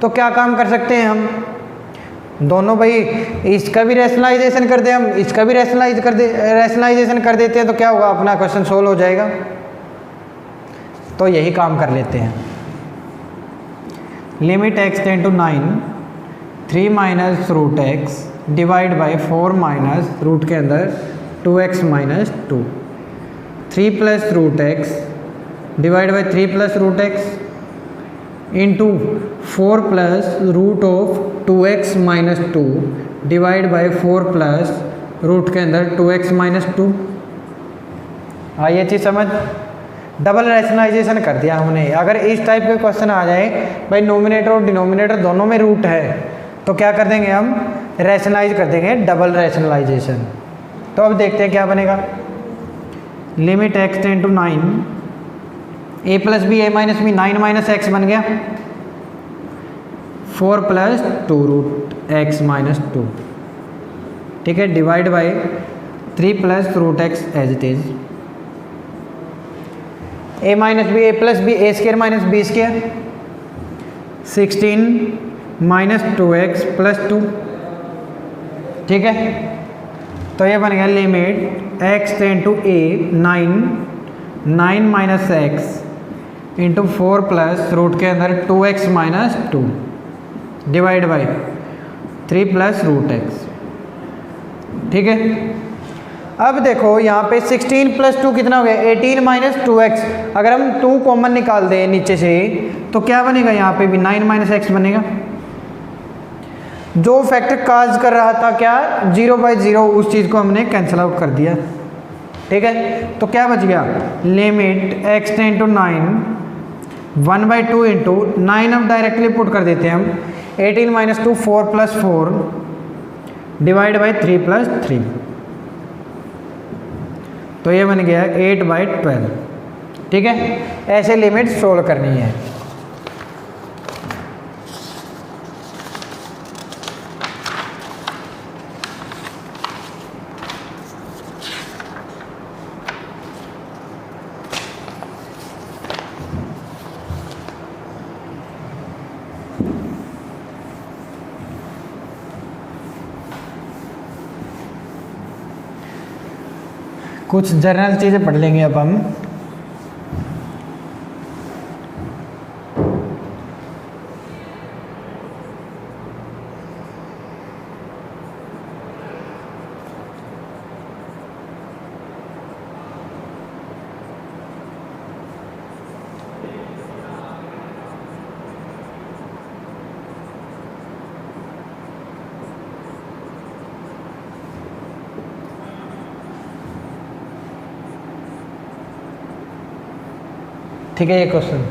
तो क्या काम कर सकते हैं हम दोनों, भाई इसका भी रैशनलाइजेशन कर दें हम, इसका भी रैशनलाइजेशन कर देते हैं, तो क्या होगा, अपना क्वेश्चन सोल्व हो जाएगा। तो यही काम कर लेते हैं। Limit x tend to 9 3 minus root x divide by 4 minus root के अंदर 2x minus 2, 3 plus root x divide by 3 plus root x into 4 plus root of 2x minus 2 divide by 4 plus root के अंदर 2x minus 2। ये चीज़ समझ, double rationalisation कर दिया हमने। अगर इस टाइप के क्वेश्चन आ जाए भाई नोमिनेटर और डिनोमिनेटर दोनों में रूट है, तो क्या कर देंगे हम, रैशनलाइज कर देंगे, डबल रैशनलाइजेशन। तो अब देखते हैं क्या बनेगा। Limit x tend to 9 a plus b a minus b, 9 minus x बन गया 4 प्लस 2 रूट एक्स माइनस 2, ठीक है, divide by 3 plus root x as it is, a minus b, a plus b, a square minus b square, 16 minus 2x plus 2, ठीक है। तो ये बन गया limit x tend to a 9 minus x into 4 plus root के अंदर 2x minus 2 divide by 3 plus root x, ठीक है। अब देखो यहाँ पे 16 प्लस 2 कितना हो गया, 18 माइनस 2x। अगर हम 2 कॉमन निकाल दें नीचे से तो क्या बनेगा, यहाँ पे भी 9 माइनस एक्स बनेगा। जो फैक्टर काज कर रहा था क्या, 0/0, उस चीज़ को हमने कैंसिल आउट कर दिया, ठीक है। तो क्या बच गया, limit x tend to 9 1/2 into 9, अब डायरेक्टली पुट कर देते हैं हम, 18 minus 2 4 plus 4 divide by 3 plus 3, तो ये बन गया 8/12, ठीक है। ऐसे लिमिट सोल्व करनी है। कुछ जनरल चीज़ें पढ़ लेंगे अब हम। ठीक है, ये क्वेश्चन,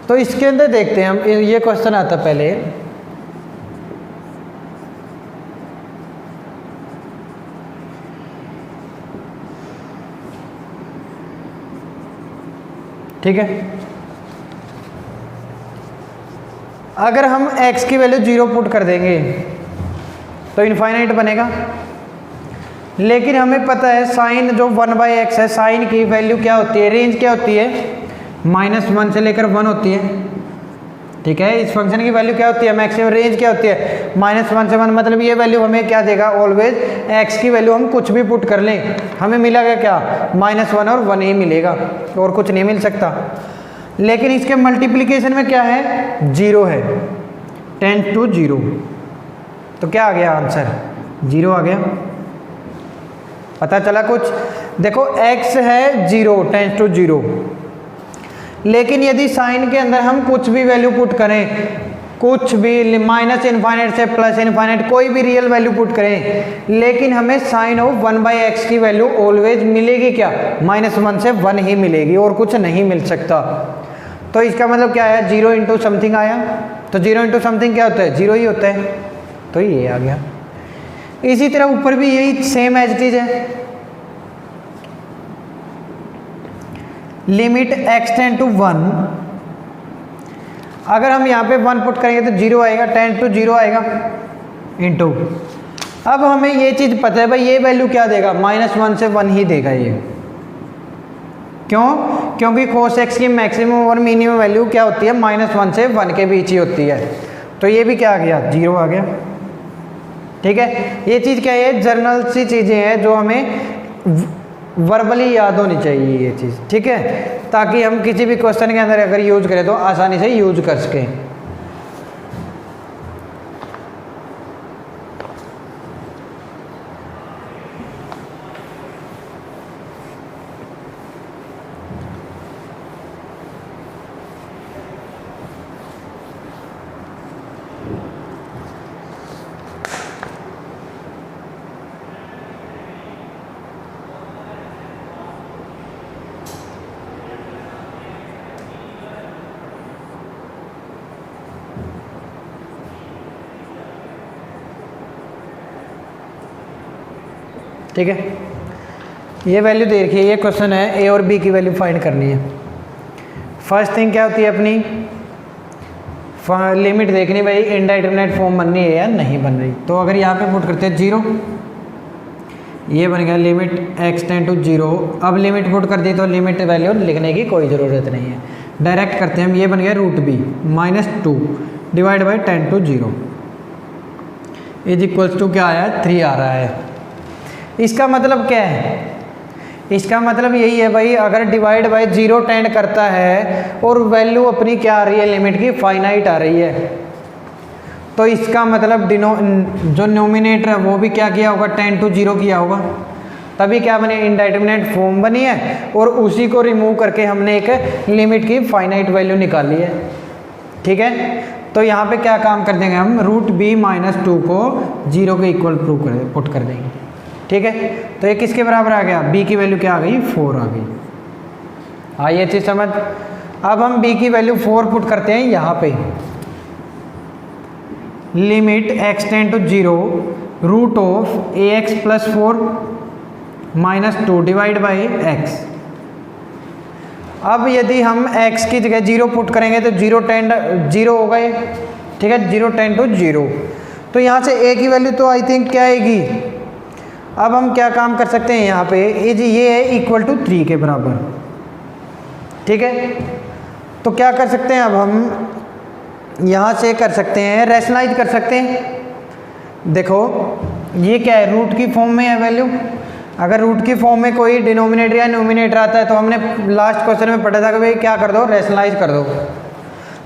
तो इसके अंदर देखते हैं हम, ये क्वेश्चन आता पहले, ठीक है। अगर हम x की वैल्यू 0 पुट कर देंगे तो इनफाइनाइट बनेगा, लेकिन हमें पता है साइन जो 1/x है, साइन की वैल्यू क्या होती है, रेंज क्या होती है, -1 से लेकर 1 होती है, ठीक है। इस फंक्शन की वैल्यू क्या होती है, मैक्सिमम रेंज क्या होती है, -1 से 1, मतलब ये वैल्यू हमें क्या देगा, ऑलवेज x की वैल्यू हम कुछ भी पुट कर लें हमें मिलेगा क्या, -1 और 1 ही मिलेगा, और कुछ नहीं मिल सकता। लेकिन इसके मल्टीप्लिकेशन में क्या है, 0 है, 10 to 0, तो क्या आ गया आंसर, 0 आ गया। पता चला कुछ, देखो x है 0, 10 to 0, लेकिन यदि साइन के अंदर हम कुछ भी वैल्यू पुट करें कुछ भी माइनस इन्फाइनाइट से प्लस इन्फाइनाइट कोई भी रियल वैल्यू पुट करें, लेकिन हमें साइन ऑफ 1/x की वैल्यू ऑलवेज मिलेगी क्या, -1 से 1 ही मिलेगी और कुछ नहीं मिल सकता। तो इसका मतलब क्या आया, 0 इंटू समथिंग आया, तो 0 इंटू समथिंग क्या होता है, 0 ही होता है, तो ये आ गया। इसी तरह ऊपर भी यही सेम एज इट इज है, लिमिट x टेंड टू 1, अगर हम यहाँ पे 1 पुट करेंगे तो 0 आएगा, टेंड टू 0 आएगा इंटू, अब हमें ये चीज़ पता है भाई ये वैल्यू क्या देगा, -1 से 1 ही देगा ये, क्यों, क्योंकि cos x की मैक्सिमम और मिनिमम वैल्यू क्या होती है, -1 से 1 के बीच ही होती है, तो ये भी क्या आ गया, 0 आ गया। ठीक है, ये चीज़ क्या है, जर्नल सी चीज़ें हैं जो हमें वर्बली याद होनी चाहिए ये चीज़, ठीक है, ताकि हम किसी भी क्वेश्चन के अंदर अगर यूज करें तो आसानी से यूज कर सकें। ठीक है, ये वैल्यू दे रखी है, ये क्वेश्चन है, ए और बी की वैल्यू फाइंड करनी है। फर्स्ट थिंग क्या होती है अपनी, लिमिट देखनी भाई इनडाइटरमिनेट फॉर्म बन रही है या नहीं बन रही। तो अगर यहाँ पे पुट करते हैं 0, ये बन गया लिमिट x टेंड टू 0। अब लिमिट पुट कर दी तो लिमिट वैल्यू लिखने की कोई ज़रूरत नहीं है, डायरेक्ट करते हैं हम, ये बन गया √b -2 divide by 10 to 0 is equals to क्या आया, 3 आ रहा है। इसका मतलब क्या है, इसका मतलब यही है भाई, अगर डिवाइड बाय 0 टेंड करता है और वैल्यू अपनी क्या आ रही है, लिमिट की फाइनाइट आ रही है, तो इसका मतलब जो नोमिनेटर है वो भी क्या किया होगा, 10 टू 0 किया होगा, तभी क्या बने, इनडाइटरमिनेट फॉर्म बनी है, और उसी को रिमूव करके हमने एक लिमिट की फाइनाइट वैल्यू निकाली है। ठीक है, तो यहाँ पे क्या काम कर देंगे हम, √b -2 को 0 के इक्वल पुट कर देंगे। ठीक है, तो ये किसके बराबर आ गया, b की वैल्यू क्या आ गई, 4 आ गई। हाँ, ये चीज़ समझ। अब हम b की वैल्यू 4 पुट करते हैं यहाँ पे, limit x tend to 0 √ax + 4 -2 divide by x। अब यदि हम x की जगह 0 पुट करेंगे तो 0 टेंड 0 होगा ये, ठीक है, 0 टेंड टू 0, तो यहाँ से a की वैल्यू तो आई थिंक क्या आएगी। अब हम क्या काम कर सकते हैं यहाँ पे, ये है इक्वल टू 3 के बराबर। ठीक है, तो क्या कर सकते हैं, अब हम यहाँ से कर सकते हैं, रैशनलाइज कर सकते हैं। देखो ये क्या है, रूट की फॉर्म में है वैल्यू, अगर रूट की फॉर्म में कोई डिनोमिनेटर या नोमिनेटर आता है तो हमने लास्ट क्वेश्चन में पढ़ा था कि भाई क्या कर दो, रैशनलाइज कर दो,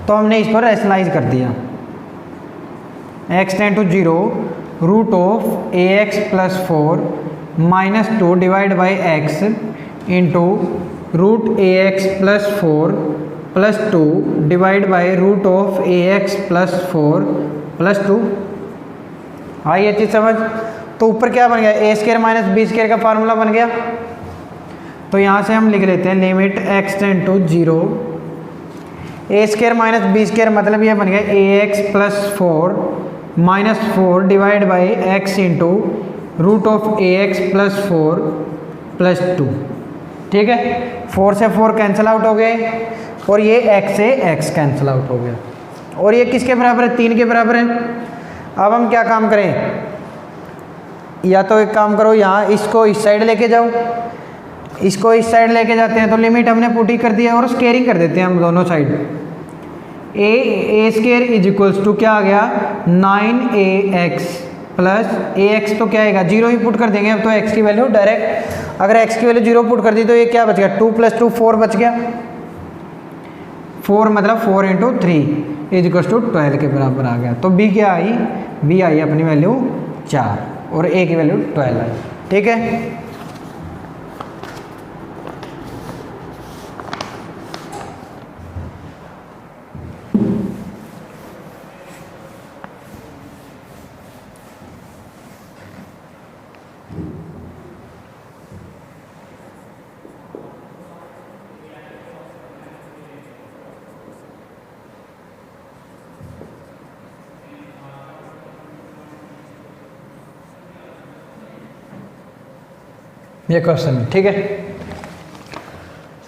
तो हमने इसको रैशनलाइज कर दिया। x tend to 0 √ax + 4 -2 divide by x into √ax + 4 + 2 divide by √ax + 4 + 2। हाँ, ये चीज़ समझ। तो ऊपर क्या बन गया, a² - b² का फार्मूला बन गया। तो यहाँ से हम लिख लेते हैं limit x tend to 0 a² - b² मतलब ये बन गया ax + 4 -4 divide by x into √ax + 4 + 2। ठीक है, 4 से 4 कैंसिल आउट हो गए और ये x से x कैंसिल आउट हो गया, और ये किसके बराबर है, 3 के बराबर है। अब हम क्या काम करें, या तो एक काम करो, यहाँ इसको इस साइड लेके जाओ, इसको इस साइड लेके जाते हैं, तो लिमिट हमने पुट ही कर दिया और स्केयरिंग कर देते हैं हम दोनों side. a² is equals to क्या आ गया, 9ax प्लस ax तो क्या आएगा, 0 ही पुट कर देंगे अब तो x की वैल्यू डायरेक्ट, अगर x की वैल्यू 0 पुट कर दी तो ये क्या बच गया, 2 + 2 4 बच गया, 4 मतलब 4 × 3 इज इक्वल्स टू 12 के बराबर आ गया। तो b क्या आई, b आई अपनी वैल्यू 4 और a की वैल्यू 12 आई। ठीक है, ये क्वेश्चन है, ठीक है।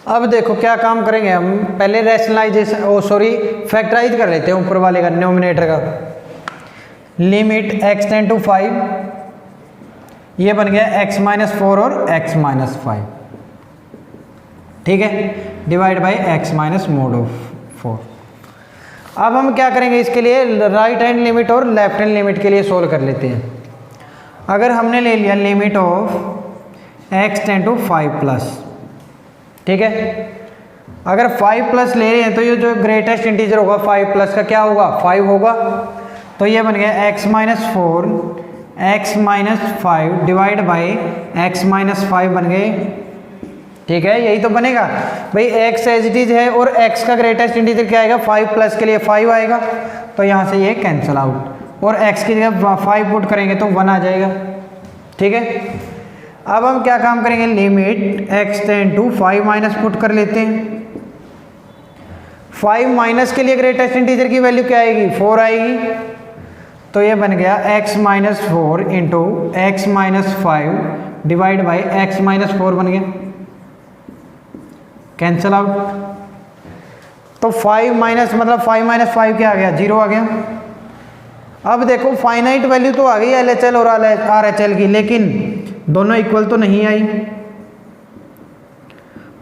अब देखो क्या काम करेंगे हम, पहले रैशनलाइजेशन फैक्टराइज कर लेते हैं ऊपर वाले का, न्यूमिनेटर का। लिमिट x टेंड टू 5, ये बन गया x-4 और x-5, ठीक है, divide by x- mod of 4। अब हम क्या करेंगे इसके लिए, राइट हैंड लिमिट और लेफ्ट हैंड लिमिट के लिए सोल्व कर लेते हैं। अगर हमने ले लिया limit of x tend to 5+, ठीक है, अगर 5+ ले रहे हैं तो ये जो ग्रेटेस्ट इंटीजर होगा 5+ का क्या होगा, 5 होगा। तो ये बन गया x-4 x-5 divide by x-5 बन गए, ठीक है, यही तो बनेगा भाई। x एज इट इज है और x का ग्रेटेस्ट इंटीजर क्या आएगा, 5+ के लिए 5 आएगा, तो यहाँ से ये कैंसिल आउट, और x की जगह 5 पुट करेंगे तो 1 आ जाएगा, ठीक है। अब हम क्या काम करेंगे, limit x tend to 5- put कर लेते हैं। 5- के लिए ग्रेटेस्ट इंटीजर की वैल्यू क्या आएगी, 4 आएगी, तो ये बन गया x-4 into x-5 divide by x-4 बन गया, कैंसिल आउट। तो 5- मतलब 5 क्या आ गया, 0 आ गया। अब देखो फाइनाइट वैल्यू तो आ गई LHL और RHL की, लेकिन दोनों इक्वल तो नहीं आई।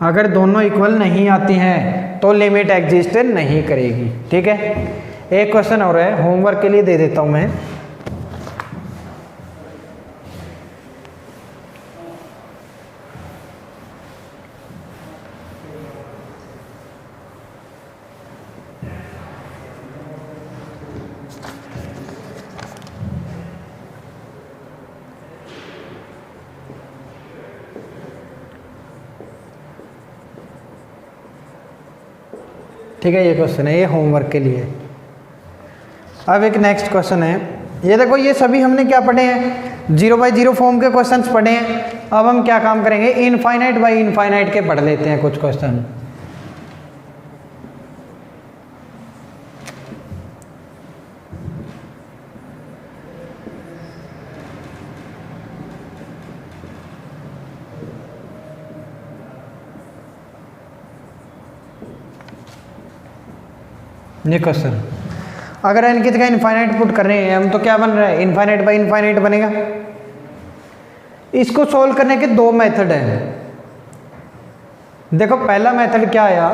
अगर दोनों इक्वल नहीं आती हैं तो लिमिट एग्जिस्ट नहीं करेगी, ठीक है। एक क्वेश्चन और है, होमवर्क के लिए दे देता हूं मैं। ठीक है, ये क्वेश्चन है, ये होमवर्क के लिए। अब एक नेक्स्ट क्वेश्चन है, ये देखो, ये सभी हमने क्या पढ़े हैं, 0/0 फॉर्म के क्वेश्चंस पढ़े हैं। अब हम क्या काम करेंगे, इनफाइनाइट बाई इनफाइनाइट के पढ़ लेते हैं कुछ क्वेश्चन। ये क्वेश्चन, अगर n की जगह इनफाइनाइट पुट कर रहे हैं हम तो क्या बन रहा है, इनफाइनाइट बाई इनफाइनाइट बनेगा। इसको सोल्व करने के दो मेथड हैं। देखो पहला मेथड क्या आया,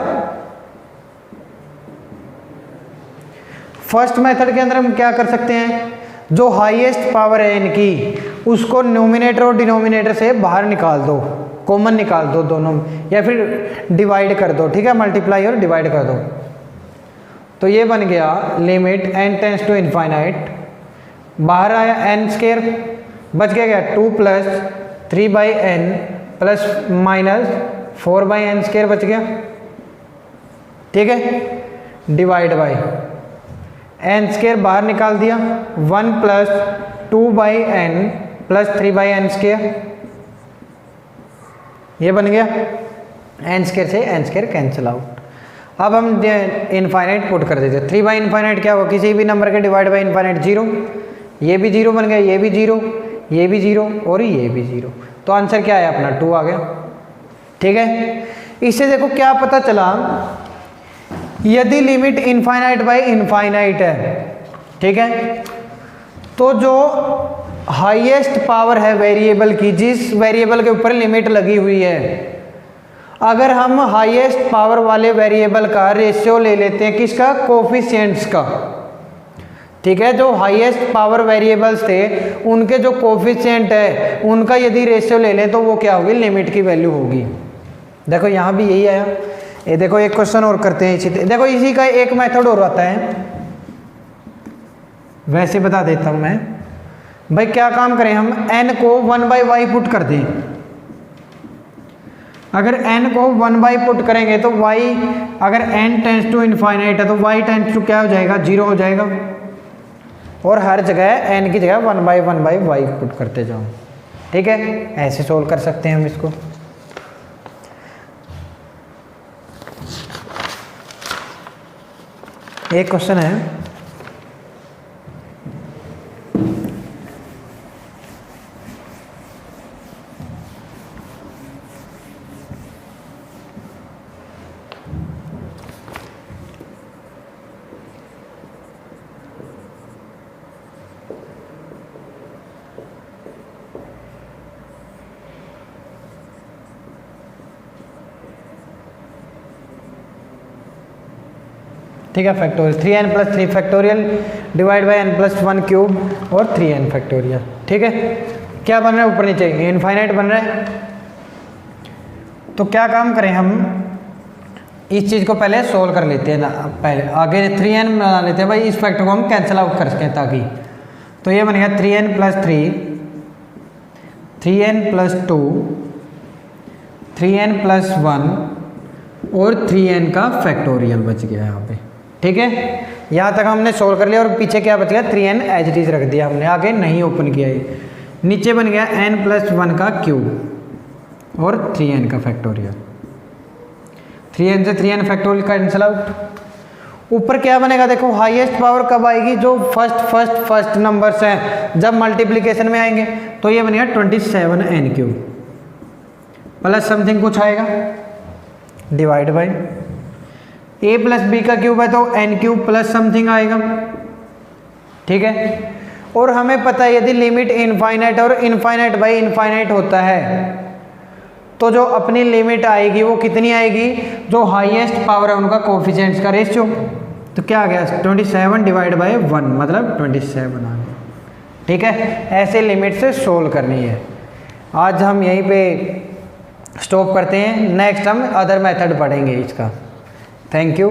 फर्स्ट मेथड के अंदर हम क्या कर सकते हैं, जो हाईएस्ट पावर है इनकी उसको न्यूमिनेटर और डिनोमिनेटर से बाहर निकाल दो, कॉमन निकाल दो दोनों, या फिर डिवाइड कर दो, ठीक है, मल्टीप्लाई और डिवाइड कर दो। तो ये बन गया limit n tends to infinite, बाहर आया n², बच गया क्या 2 + 3/n प्लस माइनस 4/n² बच गया, ठीक है, डिवाइड बाई n² बाहर निकाल दिया, 1 + 2/n प्लस 3/n², ये बन गया, n² से n² कैंसिल आउट। अब हम इनफाइनाइट पुट कर देते, 3/∞ क्या होगा, किसी भी नंबर के डिवाइड बाई इनफाइनाइट 0, ये भी 0 बन गया, ये भी 0, ये भी 0 और ये भी 0, तो आंसर क्या है अपना 2 आ गया, ठीक है। इससे देखो क्या पता चला, यदि लिमिट इनफाइनाइट बाई इनफाइनाइट है, ठीक है, तो जो हाईएस्ट पावर है वेरिएबल की, जिस वेरिएबल के ऊपर लिमिट लगी हुई है, अगर हम हाईएस्ट पावर वाले वेरिएबल का रेशियो ले लेते हैं, किसका, कोफिशिएंट्स का, ठीक है, जो हाईएस्ट पावर वेरिएबल्स थे उनके जो कोफिशिएंट है उनका यदि रेशियो ले लें तो वो क्या होगी, लिमिट की वैल्यू होगी। देखो यहाँ भी यही आया। ये देखो एक क्वेश्चन और करते हैं, देखो इसी का एक मेथड और आता है, वैसे बता देता हूँ मैं भाई। क्या काम करें हम, n को 1/y पुट कर दें। अगर n को 1 पुट करेंगे तो y, अगर n टेंस टू इनफाइनाइट है तो y टेंस टू क्या हो जाएगा, 0 हो जाएगा, और हर जगह n की जगह 1/y पुट करते जाओ, ठीक है। ऐसे सोल्व कर सकते हैं हम इसको। एक क्वेश्चन है, ठीक है, factorial 3n plus 3 factorial divide by n plus 1 cube और 3n फैक्टोरियल। ठीक है, क्या बन रहा है ऊपर नीचे इनफाइनाइट बन रहा है। तो क्या काम करें हम, इस चीज़ को पहले सोल्व कर लेते हैं ना, पहले आगे 3n बना लेते हैं भाई, इस फैक्टर को हम कैंसिल आउट कर सकें ताकि। तो ये बनेगा 3n plus 3, 3n plus 2, 3n plus 1 और 3n का फैक्टोरियल बच गया यहाँ पे। ठीक है, यहाँ तक हमने सोल्व कर लिया और पीछे क्या बच गया 3n एज इट इज रख दिया हमने, आगे नहीं ओपन किया। ये नीचे बन गया n प्लस 1 का क्यूब और 3n का फैक्टोरियल। 3n से 3n फैक्टोरियल कैंसिल आउट। ऊपर क्या बनेगा देखो, हाईएस्ट पावर कब आएगी, जो फर्स्ट नंबर्स हैं जब मल्टीप्लिकेशन में आएंगे। तो ये बनेगा 27n क्यूब प्लस समथिंग कुछ आएगा divide by a plus b का क्यूब है तो n क्यूब प्लस समथिंग आएगा। ठीक है, और हमें पता है यदि लिमिट इनफाइनाइट और इनफाइनाइट बाई इनफाइनाइट होता है तो जो अपनी लिमिट आएगी वो कितनी आएगी, जो हाईएस्ट पावर है उनका कोफिशिएंट्स का रेशियो। तो क्या आ गया 27 डिवाइड बाई 1 मतलब 27 आ गया। ठीक है, ऐसे लिमिट से सोल्व करनी है। आज हम यहीं पे स्टॉप करते हैं, नेक्स्ट हम अदर मेथड पढ़ेंगे इसका। Thank you.